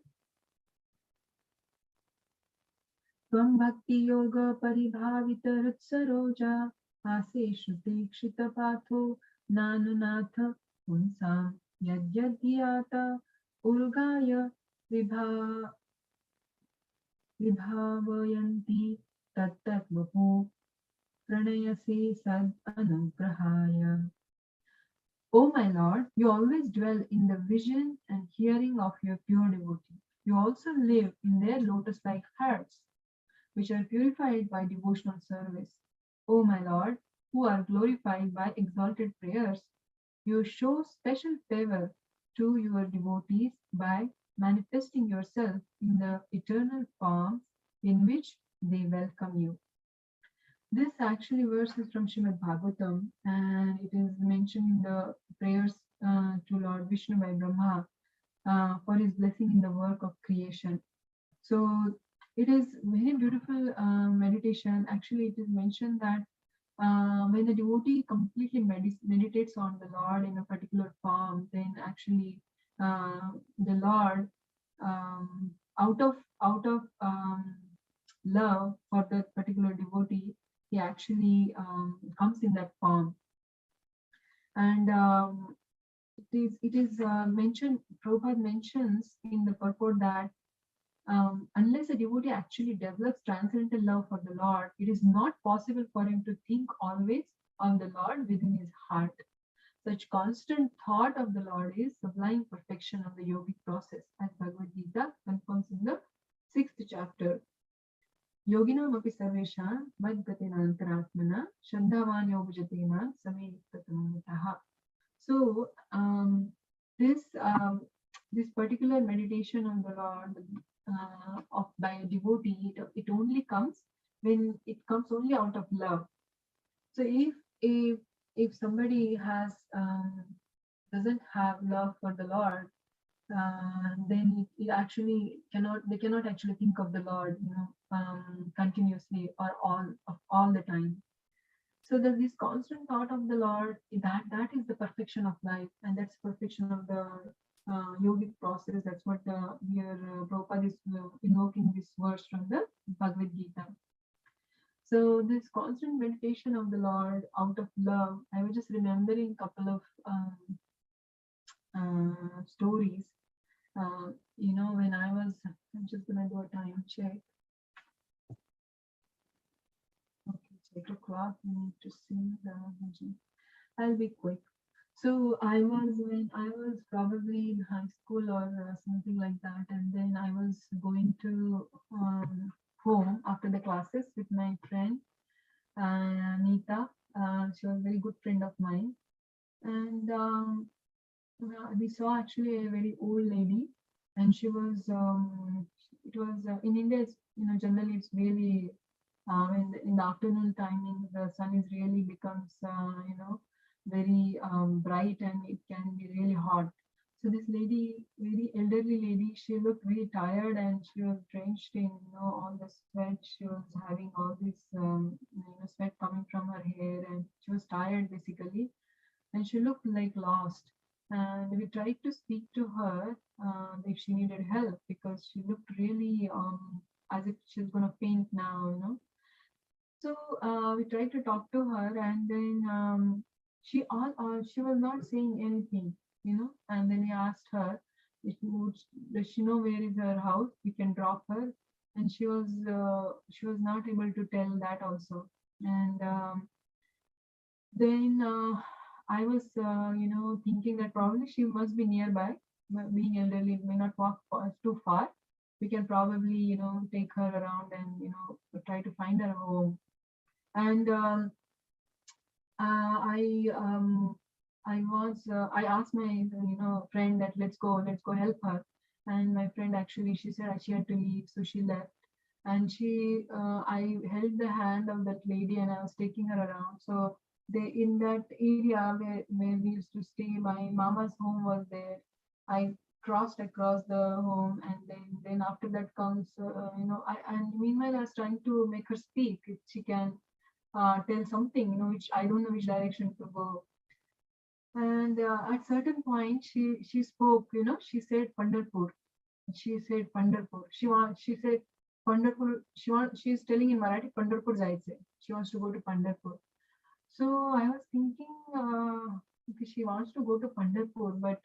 Tvam bhakti yoga paribhavita rutsaroja ase shruti kshita patho nanunatha punsam yadyadhyata urgaya vibhavayanti tattat vapu pranayase sad anugrahaya. O my Lord, you always dwell in the vision and hearing of your pure devotee. You also live in their lotus-like hearts, which are purified by devotional service. O my Lord, who are glorified by exalted prayers, you show special favor to your devotees by manifesting yourself in the eternal forms in which they welcome you. This actually verse is from Srimad Bhagavatam, and it is mentioned in the prayers to Lord Vishnu by Brahma for his blessing in the work of creation. So it is very beautiful meditation. Actually, it is mentioned that when the devotee completely meditates on the Lord in a particular form, then actually the Lord, out of love for that particular devotee, he actually comes in that form. And it is mentioned, Prabhupada mentions in the purport that unless a devotee actually develops transcendental love for the Lord, it is not possible for him to think always on the Lord within his heart. Such constant thought of the Lord is sublime perfection of the yogic process, as Bhagavad Gita confirms in the 6th chapter. Yoginam api sarvesham madgatena antaratmana shandhavan yobhajatena same yuktatamataha. So this particular meditation on the Lord by a devotee, it only comes when it comes only out of love. So if somebody has doesn't have love for the Lord, then it actually they cannot actually think of the Lord, continuously or all the time. So there's this constant thought of the Lord, that is the perfection of life, and that's perfection of the yogic process. That's what here Prabhupada is invoking this verse from the Bhagavad Gita. So this constant meditation of the Lord out of love, I was just remembering a couple of stories. When I'm just gonna do a time check. Okay, it's 8 o'clock. We need to sing the bhajan. I'll be quick. So when I was probably in high school or something like that, and then I was going to home after the classes with my friend Nita. She was a very good friend of mine, and we saw actually a very old lady, and she was. It was in India. It's, generally it's really in the afternoon timing, the sun is really becomes very bright, and it can be really hot. So this lady, very elderly lady, she looked very tired, and she was drenched in all the sweat. She was having all this sweat coming from her hair, and she was tired basically, and she looked like lost. And we tried to speak to her if she needed help, because she looked really as if she's gonna faint now. So we tried to talk to her, and then she was not saying anything. And then we asked her, does she know where is her house? We can drop her, and she was not able to tell that also. And then I was thinking that probably she must be nearby. Being elderly, may not walk too far. We can probably take her around and try to find her home. And I asked my friend that let's go help her. And my friend, actually, she said she had to leave, so she left. And I held the hand of that lady, and I was taking her around. So they in that area where we used to stay, my mama's home was there. I crossed across the home, and then after that comes and meanwhile I was trying to make her speak if she can tell something, which I don't know which direction to go. And at certain point, she spoke. She said Pandharpur. She said Pandharpur. She said Pandharpur. She's telling in Marathi Pandharpur जायचे. She wants to go to Pandharpur. So I was thinking, okay, she wants to go to Pandharpur, but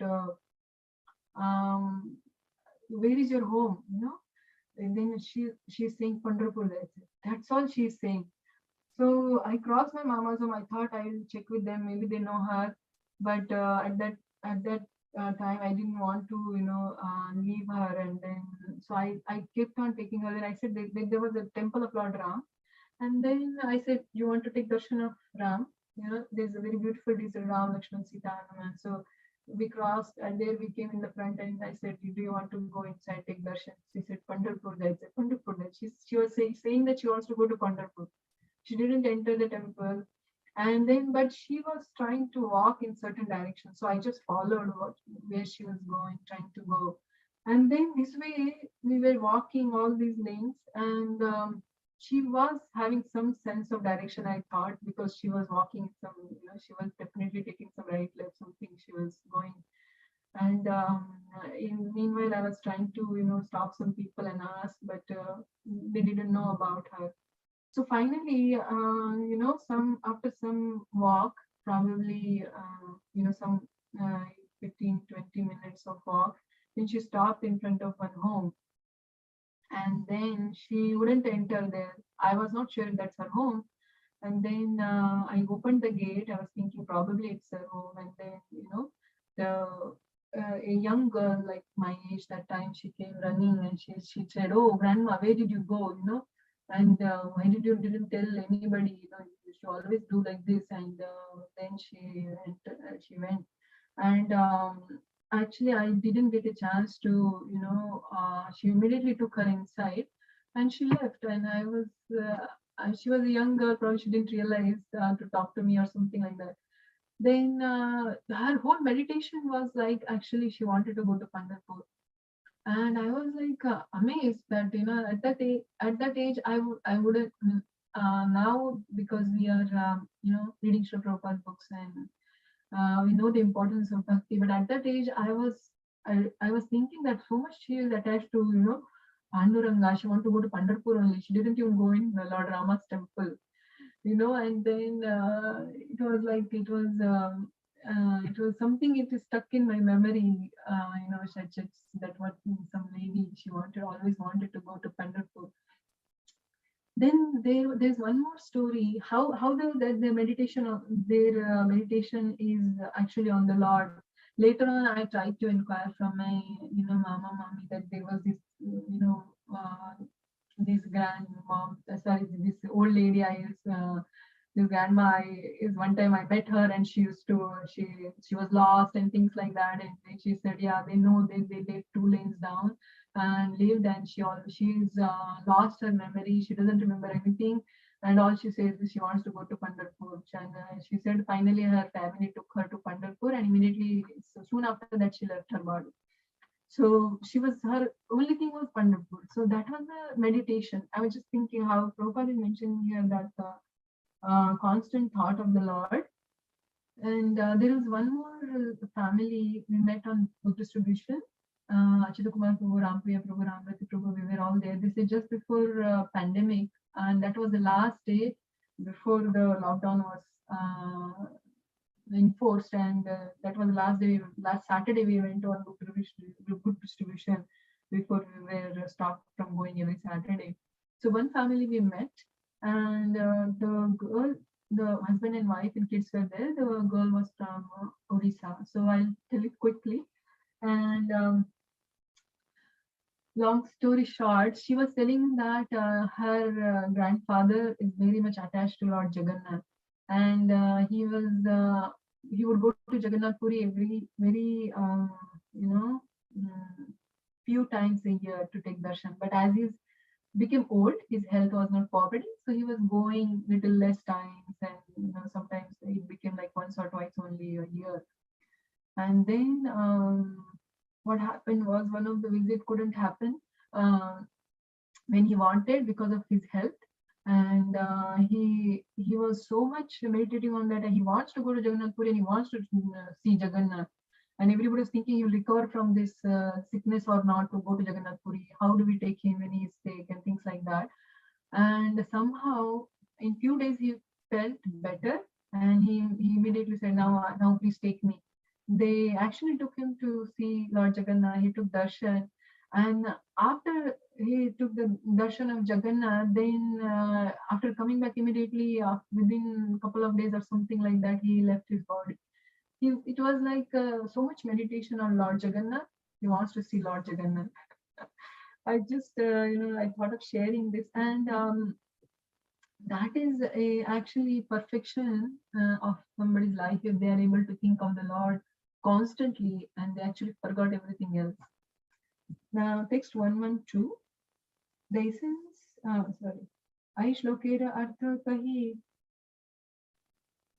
where is your home? And then she's saying Pandharpur जायचे. That's all she's saying. So I crossed my mama's home. I thought I will check with them. Maybe they know her. But at that time, I didn't want to, leave her. And then, so I kept on taking her. Then I said there was a temple of Lord Ram. And then I said, you want to take darshan of Ram? There's a very beautiful design, Ram, Lakshman, Sita, Hanuman. So we crossed, and there we came in the front, and I said, do you want to go inside, take darshan? She said, Pandharpur. I said, Pandharpur. She was saying that she wants to go to Pandharpur. She didn't enter the temple, and then but she was trying to walk in certain direction, so I just followed where she was going, trying to go. And then this way we were walking all these lanes, and she was having some sense of direction, I thought, because she was walking some, she was definitely taking some right, left, something she was going. And meanwhile I was trying to stop some people and ask, but they didn't know about her. So finally, after some walk, probably, some 15-20 minutes of walk. Then she stopped in front of one home, and then she wouldn't enter there. I was not sure if that's her home. And then I opened the gate. I was thinking probably it's her home. And then, the a young girl like my age that time, she came running and she said, "Oh, grandma, where did you go? And why didn't tell anybody? You should always do like this." And then she went. And actually, I didn't get a chance to, she immediately took her inside and she left. And I was, she was a young girl, probably she didn't realize to talk to me or something like that. Then her whole meditation was like, actually, she wanted to go to Pandharpur. And I was like amazed that, at that age, I wouldn't, now because we are, reading Srila Prabhupada's books, and we know the importance of bhakti. But at that age, I was thinking that so much she is attached to, Panduranga. She wanted to go to Pandharpur only. She didn't even go in the Lord Rama's temple, And then it was something, it is stuck in my memory. That what some lady, she always wanted to go to Pandharpur. Then there's one more story, how the meditation of their meditation is actually on the Lord. Later on, I tried to inquire from my mama mommy that there was this this grandmom, sorry, this old lady, this grandma, is one time I met her, and she was lost and things like that. And then she said, yeah, they know, they lived 2 lanes down and lived, and she's lost her memory. She doesn't remember anything, and all she says is she wants to go to Pandharpur. And she said finally her family took her to Pandharpur, and immediately, so soon after that, she left her body. So her only thing was Pandharpur. So that was the meditation. I was just thinking how Prabhupada is mentioning here that constant thought of the Lord. And there was one more family we met on book distribution. Achyuta Kumar Prabhu, Rampriya Prabhu, Ramrati Prabhu, we were all there. This is just before pandemic, and that was the last day before the lockdown was enforced. And that was the last day. Last Saturday we went on book distribution before we were stopped from going every Saturday. So one family we met, and the husband and wife and kids were there. The girl was from Orissa. So I'll tell it quickly. And long story short, she was telling that her grandfather is very much attached to Lord Jagannath, and he would go to Jagannath Puri very few times a year to take darshan. But as he became old, his health was not cooperating, so he was going little less times, and sometimes it became like once or twice only a year. And then what happened was, one of the visits couldn't happen when he wanted because of his health. And he was so much meditating on that, and he wants to go to Jagannath Puri, and he wants to see Jagannath. And everybody was thinking he'll recover from this sickness or not to go to Jagannath Puri. How do we take him when he's sick and things like that? And somehow in few days he felt better, and he immediately said, now please take me. They actually took him to see Lord Jagannath. He took darshan, and after he took the darshan of Jagannath, then after coming back immediately, within a couple of days or something like that, he left his body. It was like so much meditation on Lord Jagannath. He wants to see Lord Jagannath. I just I thought of sharing this. And that is actually perfection of somebody's life, if they are able to think of the Lord constantly and they actually forgot everything else. Now, text 112. The essence, sorry. I shlokera artha kahi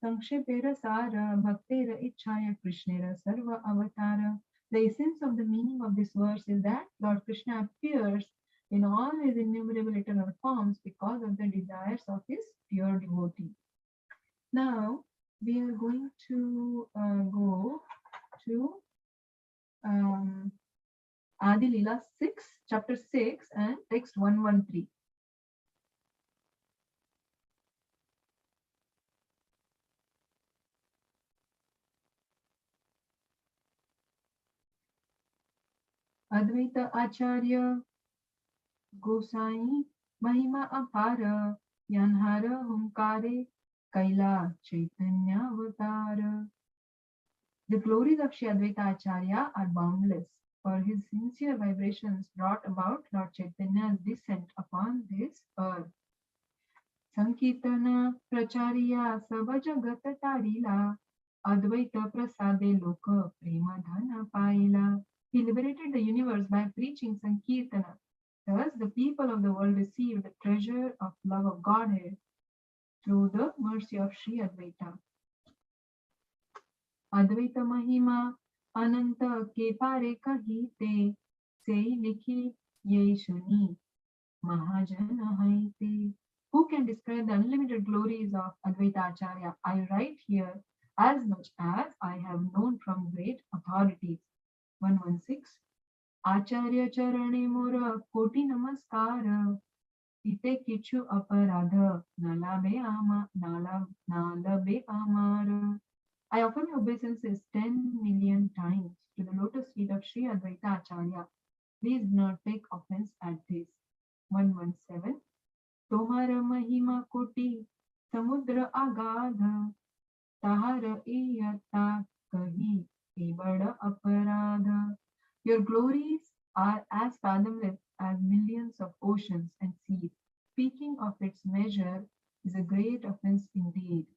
Sankshepera Sara Bhaktera Ichaya Krishnera Sarva Avatara. The essence of the meaning of this verse is that Lord Krishna appears in all his innumerable eternal forms because of the desires of his pure devotee. Now we are going to go to Adi Leela 6, chapter 6, and text 113. Advaita Acharya Gosai Mahima Apara Yanhara Humkare Kaila Chaitanya Avatara. The glories of Sri Advaita Acharya are boundless, for his sincere vibrations brought about Lord Chaitanya's descent upon this earth. Sankirtana Prachariya Savajagat Tarila Advaita Prasade Loka Premadhana Paila. He liberated the universe by preaching Sankirtana. Thus, the people of the world received the treasure of love of Godhead through the mercy of Sri Advaita. Advaita Mahima Ananta ke pare kahite sei likhi ye shuni Mahajana haite. Who can describe the unlimited glories of Advaita Acharya? I write here as much as I have known from great authorities. 116. Acharya Charane Mora Koti Namaskara. Ite Kichu Aparadha Nalabe Amara. I offer my obeisances 10 million times to the lotus feet of Sri Advaita Acharya. Please do not take offense at this. 117. तुम्हारा महिमा कोटि समुद्र अगाध ताहर इयता कही ए बड़ अपराध. Your glories are as fathomless as millions of oceans and seas. Speaking of its measure is a great offense indeed.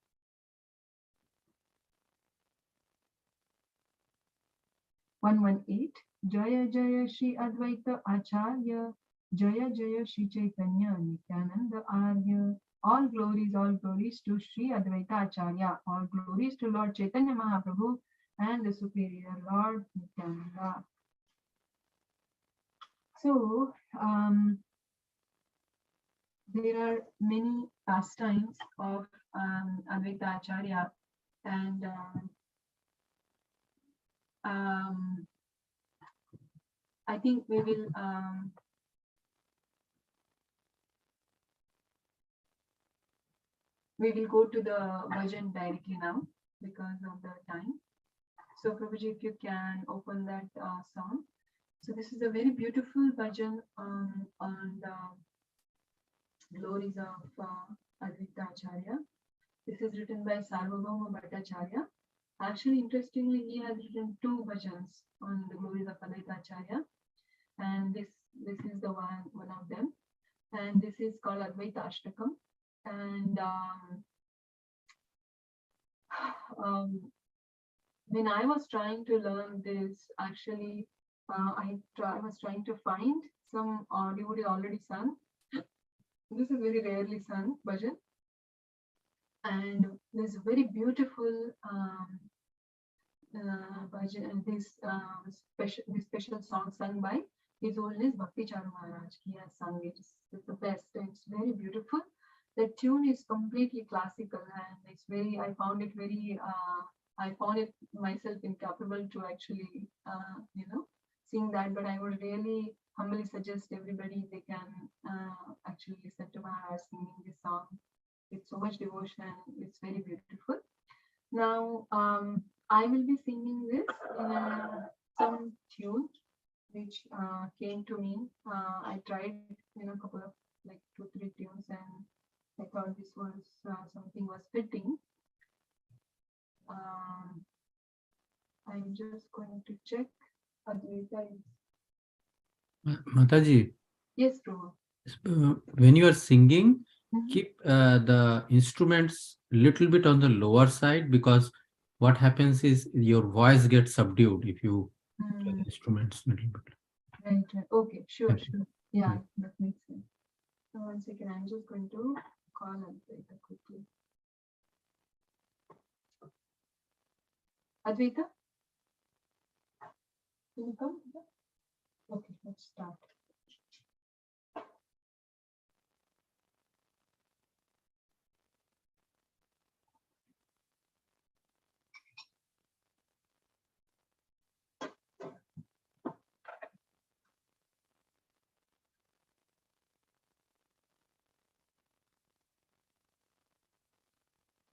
118. Jaya Jaya Shri Advaita Acharya Jaya Jaya Shri Chaitanya Nityananda Arya. All glories to Sri Advaita Acharya. All glories to Lord Chaitanya Mahaprabhu and the Superior Lord Nityananda. So, there are many pastimes of Advaita Acharya, and I think we will go to the bhajan directly now because of the time. So Prabhuji, if you can open that song. So this is a very beautiful bhajan on the glories of Advaita Acharya. This is written by Sarvabhauma Bhattacharya. Actually, interestingly, he has written 2 bhajans on the glories of Advaita Acharya, and this is the one of them, and this is called Advaita Ashtakam. And when I was trying to learn this, actually, I was trying to find some devotee already sung. This is very rarely sung bhajan, and there's a very beautiful bhajan. This special song sung by His Holiness Bhakti Charu Maharaj. He has sung it. It's the best. It's very beautiful. The tune is completely classical, and it's very. I found it very. I found it myself incapable to actually, sing that. But I would really humbly suggest everybody they can actually listen to Maharaj singing this song. It's so much devotion. It's very beautiful. Now, I will be singing this in some tune which came to me. I tried, a couple of like 2-3 tunes, and I thought this was something was fitting. I'm just going to check. Advaita is.
Mataji,
Yes, Prabhu.
when you are singing, keep the instruments little bit on the lower side, because what happens is your voice gets subdued if you play the instruments little bit.
Right. Okay, sure.
Thank you.
Yeah, that makes sense. So 1 second, I'm just going to call Advaita quickly. Advaita? Can you come? Okay, let's start.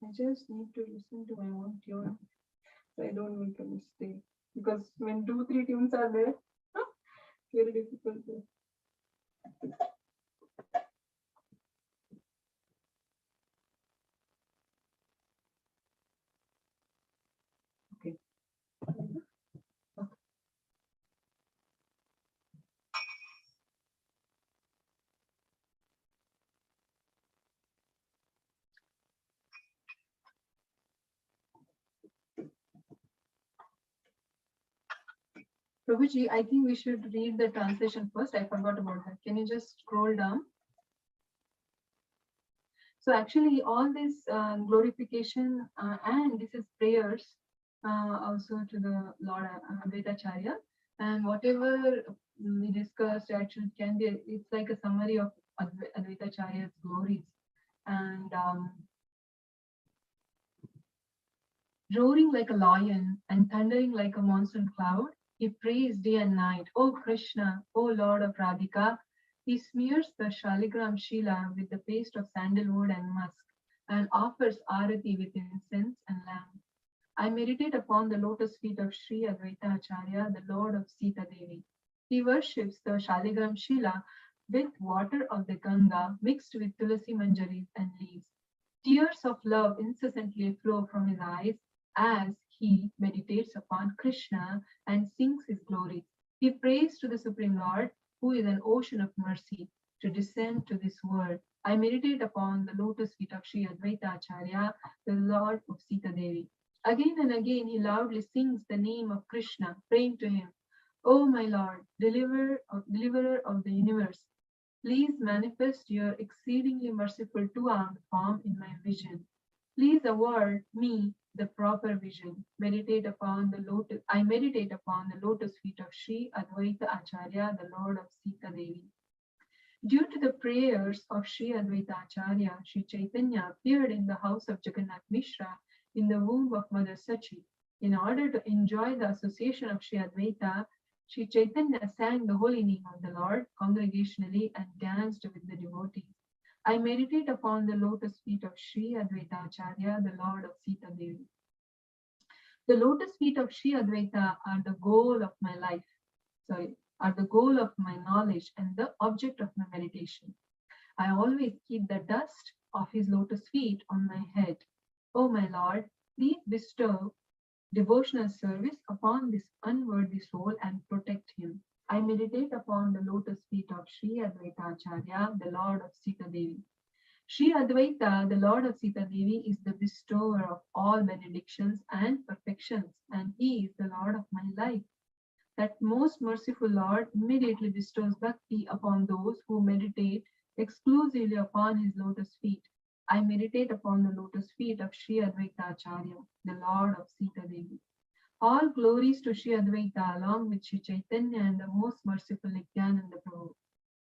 I just need to listen to my own tune so I don't make a mistake. Because when 2-3 tunes are there, Very difficult. Okay. Prabhuji, I think we should read the translation first. I forgot about that. Can you just scroll down? So actually, all this glorification and this is prayers also to the Lord Advaita Acharya, and whatever we discussed actually can be. It's like a summary of Advaita Acharya's glories, and roaring like a lion and thundering like a monsoon cloud, he prays day and night, O Krishna, O Lord of Radhika. He smears the Shaligram Shila with the paste of sandalwood and musk, and offers arati with incense and lamb. I meditate upon the lotus feet of Sri Advaita Acharya, the Lord of Sita Devi. He worships the Shaligram Shila with water of the Ganga mixed with tulasi manjaris and leaves. Tears of love incessantly flow from his eyes as he meditates upon Krishna and sings his glories. He prays to the Supreme Lord, who is an ocean of mercy, to descend to this world. I meditate upon the lotus feet of Sri Advaita Acharya, the Lord of Sita Devi. Again and again, he loudly sings the name of Krishna, praying to him, O my Lord, deliverer of the universe, please manifest your exceedingly merciful two-armed form in my vision. Please award me the proper vision. I meditate upon the lotus feet of Sri Advaita Acharya, the Lord of Sita Devi. Due to the prayers of Sri Advaita Acharya, Sri Chaitanya appeared in the house of Jagannath Mishra in the womb of Mother Sachi. In order to enjoy the association of Sri Advaita, Sri Chaitanya sang the holy name of the Lord congregationally and danced with the devotees. I meditate upon the lotus feet of Sri Advaita Acharya, the Lord of Sita Devi. The lotus feet of Sri Advaita are the goal of my life, are the goal of my knowledge and the object of my meditation. I always keep the dust of his lotus feet on my head. O my Lord, please bestow devotional service upon this unworthy soul and protect him. I meditate upon the lotus feet of Sri Advaita Acharya, the Lord of Sita Devi. Sri Advaita, the Lord of Sita Devi, is the bestower of all benedictions and perfections, and he is the Lord of my life. That most merciful Lord immediately bestows bhakti upon those who meditate exclusively upon his lotus feet. I meditate upon the lotus feet of Sri Advaita Acharya, the Lord of Sita Devi. All glories to Sri Advaita along with Sri Chaitanya and the most merciful Nityananda Prabhu.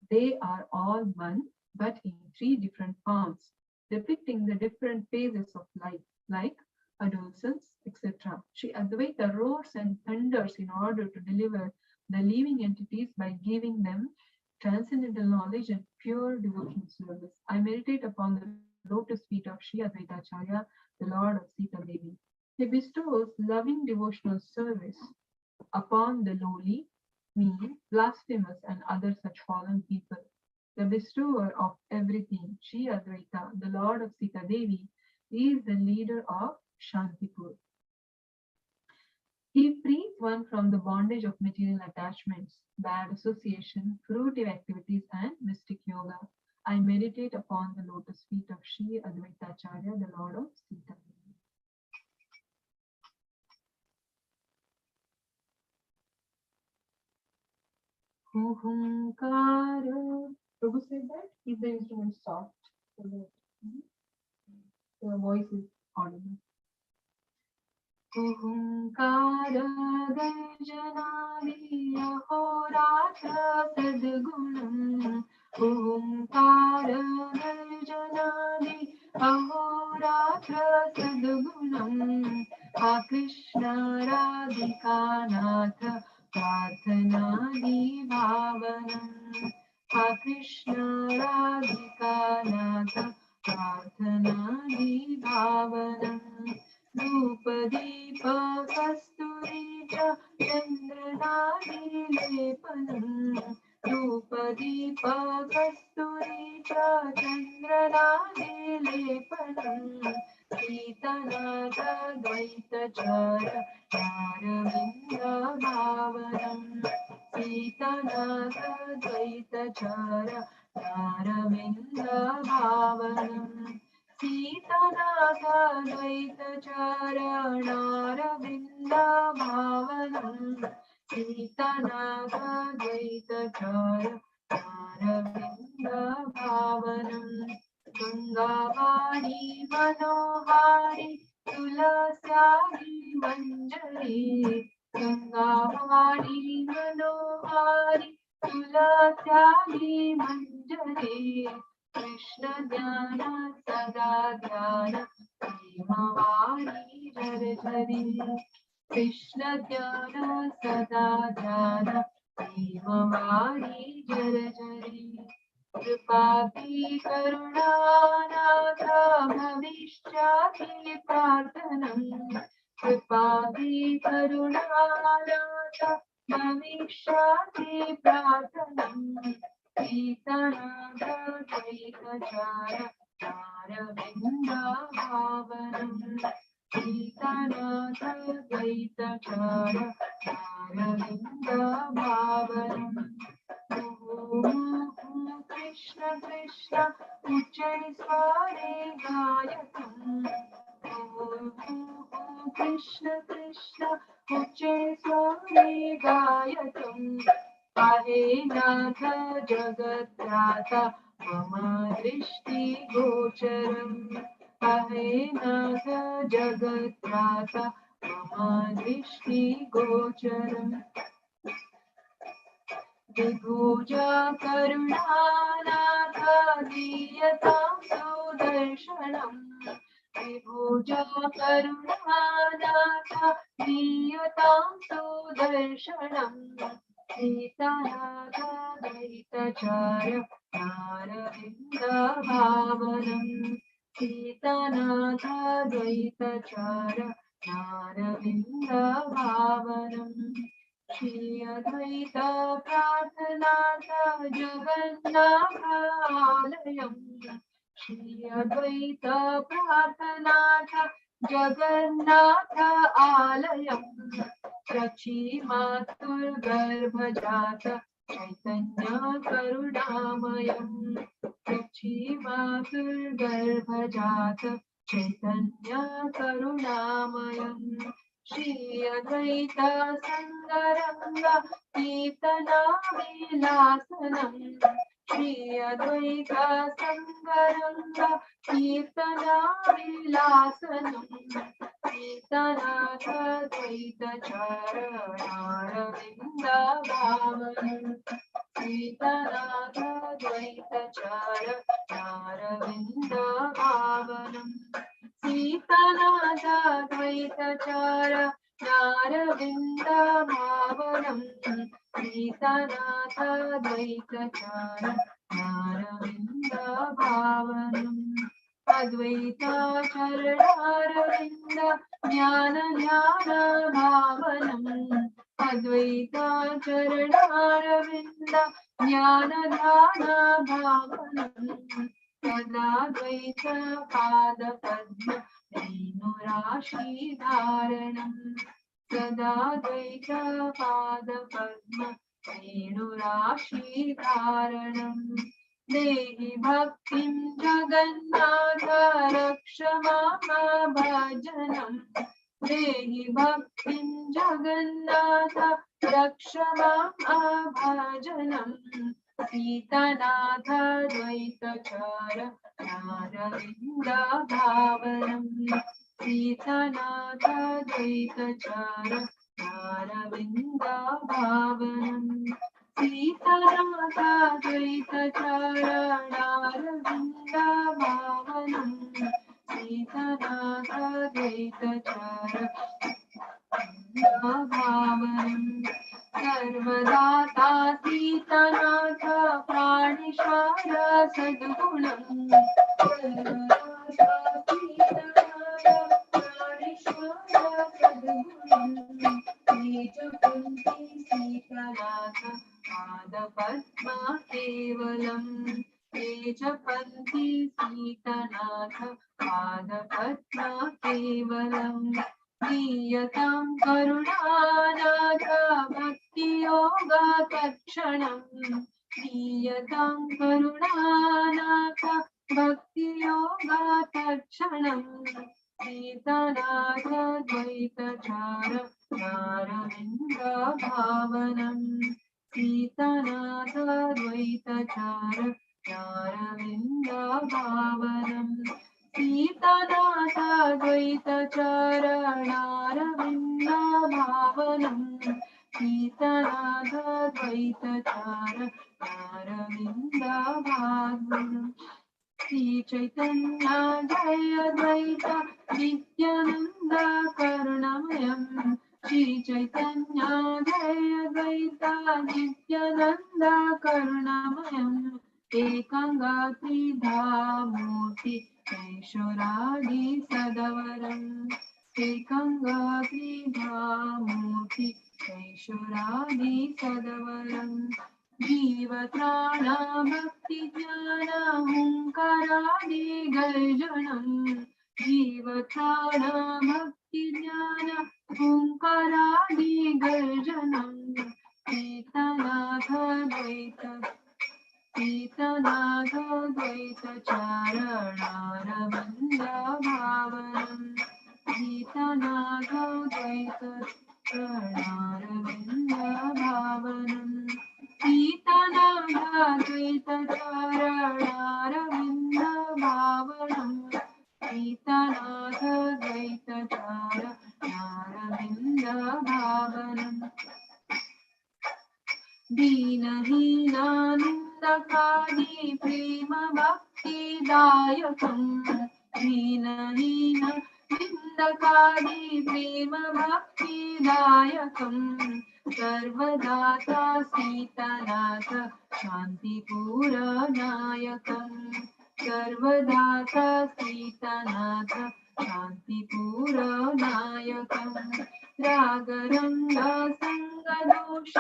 They are all one, but in three different forms, depicting the different phases of life, like adolescence, etc. Sri Advaita roars and thunders in order to deliver the living entities by giving them transcendental knowledge and pure devotional service. I meditate upon the lotus feet of Sri Advaita Acharya, the Lord of Sita Devi. He bestows loving devotional service upon the lowly, mean, blasphemous, and other such fallen people. The bestower of everything, Sri Advaita, the Lord of Sita Devi, is the leader of Shantipur. He frees one from the bondage of material attachments, bad association, fruitive activities, and mystic yoga. I meditate upon the lotus feet of Sri Advaita Acharya, the Lord of Sita. Hunkara. Prabhu said that if the instrument is soft, so that the voice is audible. Hunkara Garjanadi Ahoratra Sadgunam. Hunkara Garjanadi Ahoratra Sadgunam. Ha Krishna Radhika Natha Prathanadi Bhavanam. Ha Krishna Radhika Natha Prathanadi Bhavanam. Rupa Deepa Kasturi चन्द्रनादिलेपनम् धूपदीप कस्तूरी च चन्द्रनादिलेपनम् शीतनादद्वैतचार चारविन्दभावनम् शीतनादद्वैतचार चारविन्दभावनम् सीतनाथद्वैतचारणारविन्दभावनम् सीतनाथद्वैतचारणारविन्दभावनम् गङ्गावाणी मनोहारि तुलस्यादि मञ्जरी गङ्गावाणी मनोहारि तुलस्यादि मञ्जरी कृष्ण ध्यान सदा ध्यान प्रेमवाणी झरी कृष्ण ध्यान सदा ध्यान प्रेमवाणी झरी कृपापि करुणानाथ भविष्यापि प्रार्थनम् कृपापि करुणानाथ भविष्यापि प्रार्थनम् सीतनाथद्वैतचार चारविन्दभावनम् सीतनाथद्वैतचार चारविन्दभावनम् कृष्ण कृष्ण उच्चैस्वरे गायकम् कृष्ण कृष्ण उच्चैस्वरे गायकम् आहे नाथ जगत्राता मम दृष्टिगोचरम् आहे नाथ जगत्राता मम दृष्टिगोचरम् विभुजा करुणानाथ दीयतां सुदर्शनम् विभुजा करुणानाथ दीयतां सुदर्शनम् सीतनाथद्वैतचार नारविन्दभावनम् सीतनाथद्वैतचार नारविन्दभावनम् श्री अद्वैत प्रार्थनाथ जगन्नाथालयम् श्री अद्वैत प्रार्थनाथ जगन्नाथ आलयम् रचीमातुर्गर्भजात चैतन्य करुणामयम् रचीमातुर्गर्भजात चैतन्य करुणामयम् श्री अद्वैत संगरंग कीर्तना विलासनम् श्री अद्वैत संगरंग कीर्तना विलासनम् सीतनाथद्वैतचारणारविन्दभावनम् सीतनाथद्वैतचारणारविन्दभावनम् सीतनाथद्वैतचार नारविन्दभावनम् सीतनाथद्वैतचार नारविन्दभावनम् अद्वैता चरणारविन्द ज्ञान ध्यान भावनम् अद्वैता चरणारविन्द ज्ञान ध्यान भावनम् तदाद्वैत पाद पद्म रेणुराशिधारणम् तदाद्वैत पाद पद्म रेणुराशिधारणम् देहि भक्तिं जगन्नाथ रक्ष मम भजनम् देहि भक्तिं जगन्नाथ रक्ष मम भजनम् सीतनाथद्वैतचार नारविन्दभावनम् सीतनाथद्वैतचार नारविन्दभावनम् सीतनाथद्वैतचारणारविन्दभावनम् सीतनाथद्वैतचारणारविन्दभावनम् सर्वदाता सीतनाथ प्राणिशार सद्गुणम् सर्वदाता सीतनाथ प्राणिशार सद्गुणम् नीतनाथ पादपद्मा केवलम् दीयतां करुणानाथ भक्तियोगा तत्क्षणम् दीयतां करुणानाथ भक्तियोगा तत्क्षणम् नीतनाथ द्वैतचार नारविन्द भावनम् नीतनाथ द्वैतचार नारविन्द भावनम् नीतनाथ द्वैतचार नारविन्द भावनम् नीतनाथ द्वैतचार नारविन्द भावनम् श्री चैतन्य जय द्वैत नित्यानंद करुणमयम् श्री चैतन्य जय द्वैत नित्यानंद करुणमयम् एकंगात्रिधामूर्ति ऐश्वरादि सदवरम् एकंगात्रिधामूर्ति ऐश्वरादि सदवरम् जीवत्राण भक्ति ज्ञान हुंकारादि गर्जनम् जीवत्राण भक्ति ज्ञान हुंकारादि गर्जनम् नीतनाथ द्वैत नीतनाथ द्वैत चारणारविन्द भावनम् नीतनाथ द्वैत चारणारविन्द भावनम् नीतनाथ द्वैतचारणारविन्द भावनम् नीतनाथ द्वैतचारणारविन्द भावनम् दीनहीनानन्दकारि प्रेम भक्तिदायकम् दीनहीन निन्दकारि प्रेम भक्तिदायकम् सर्वदाता सीतनाथ शान्तिपूरनायकम् सर्वदाता सीतनाथ शान्तिपूरनायकम् रागरङ्ग संगदोष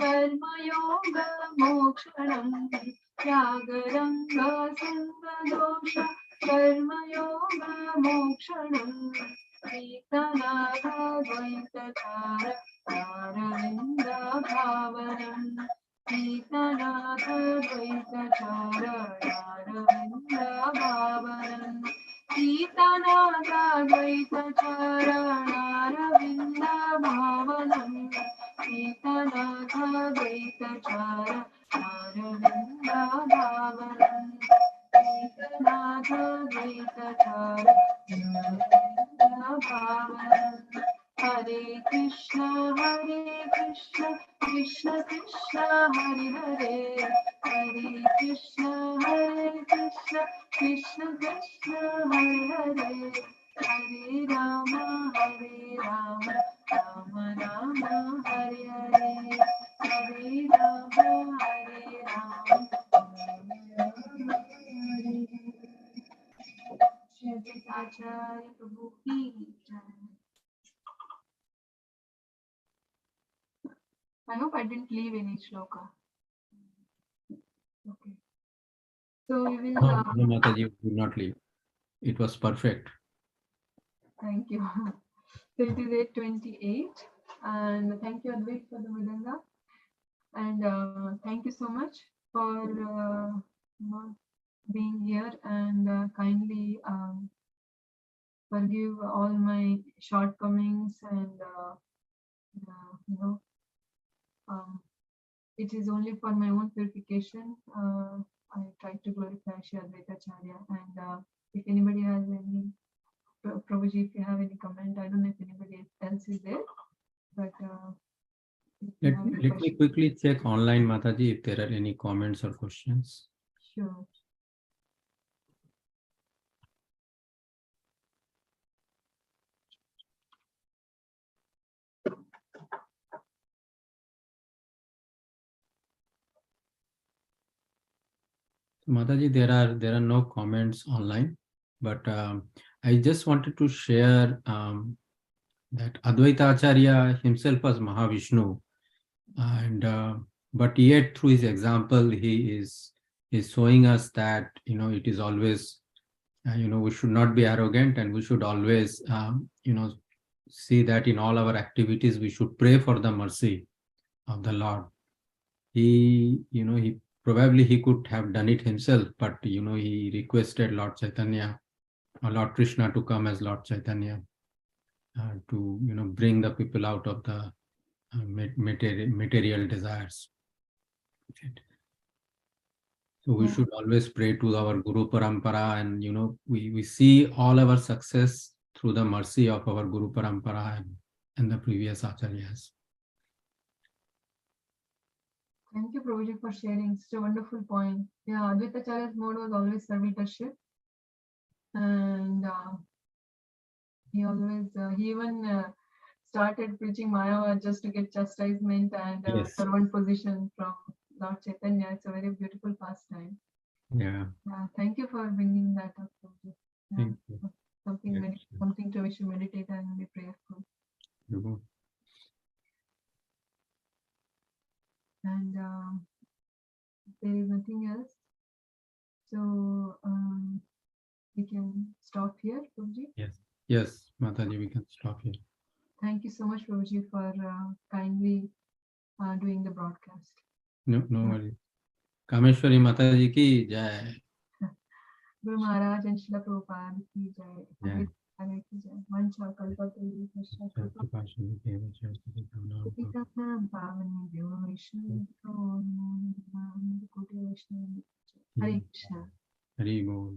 कर्मयोग मोक्षणम् रागरङ्ग संगदोष कर्मयोग मोक्षणम् नीतनाथ द्वैतचार नारविन्द भावनम् नीतनाथ द्वैतचार नारविन्द भावनम् नीतनाथ द्वैतचार नारविन्द भावनम् नीतनाथ द्वैतचार नारविन्द भावनम् नीतनाथ द्वैतचार नारविन्द भावनम् हरे कृष्ण कृष्ण कृष्ण हरे हरे हरे कृष्ण कृष्ण कृष्ण हरे हरे हरे राम राम राम हरे हरे हरे राम श्री आचार्य प्रभु की जय। I hope I didn't leave any shloka. Okay. So we will.
No, Mataji, you did not leave. It was perfect.
Thank you. So it is 8:28, and thank you Advaita for the mridanga, and thank you so much for being here and kindly forgive all my shortcomings and it is only for my own purification. I try to glorify Shri Advaita Acharya, and if anybody has any, Prabhuji, if you have any comment, I don't know if anybody else is there, but
Let me quickly check online, Mataji, if there are any comments or questions.
Sure.
Mataji, there are no comments online, but I just wanted to share that Advaita Acharya himself was Mahavishnu, and but yet through his example he is showing us that it is always we should not be arrogant, and we should always, see that in all our activities, we should pray for the mercy of the Lord. He probably he could have done it himself, but he requested Lord Chaitanya or Lord Krishna to come as Lord Chaitanya to bring the people out of the material desires. So we should always pray to our Guru Parampara, and we see all our success through the mercy of our Guru Parampara and the previous Acharyas.
Thank you, Prabhuji, for sharing. Such a wonderful point. Yeah, Advaita Acharya's mode was always servitorship. And he even started preaching Mayavad just to get chastisement and
Yes.
servant position from Lord Chaitanya. It's a very beautiful pastime.
Yeah.
Thank you for bringing that up, Prabhuji. Yeah,
Thank you.
something to which we meditate and be prayerful. And there is nothing else. So we can stop here, Prabhuji.
Yes, Mataji, we can stop here.
Thank you so much, Prabhuji, for kindly doing the broadcast.
No worries. Kameshwari Mataji ki jai.
Guru Maharaj and Srila Prabhupada ki jai.
Yeah.
Ki jai. Vancha kalpataru vasya kalpataru pavani Devi Vaishnavi Koti Vaishnavi. Hare Krishna.
Hari Bol.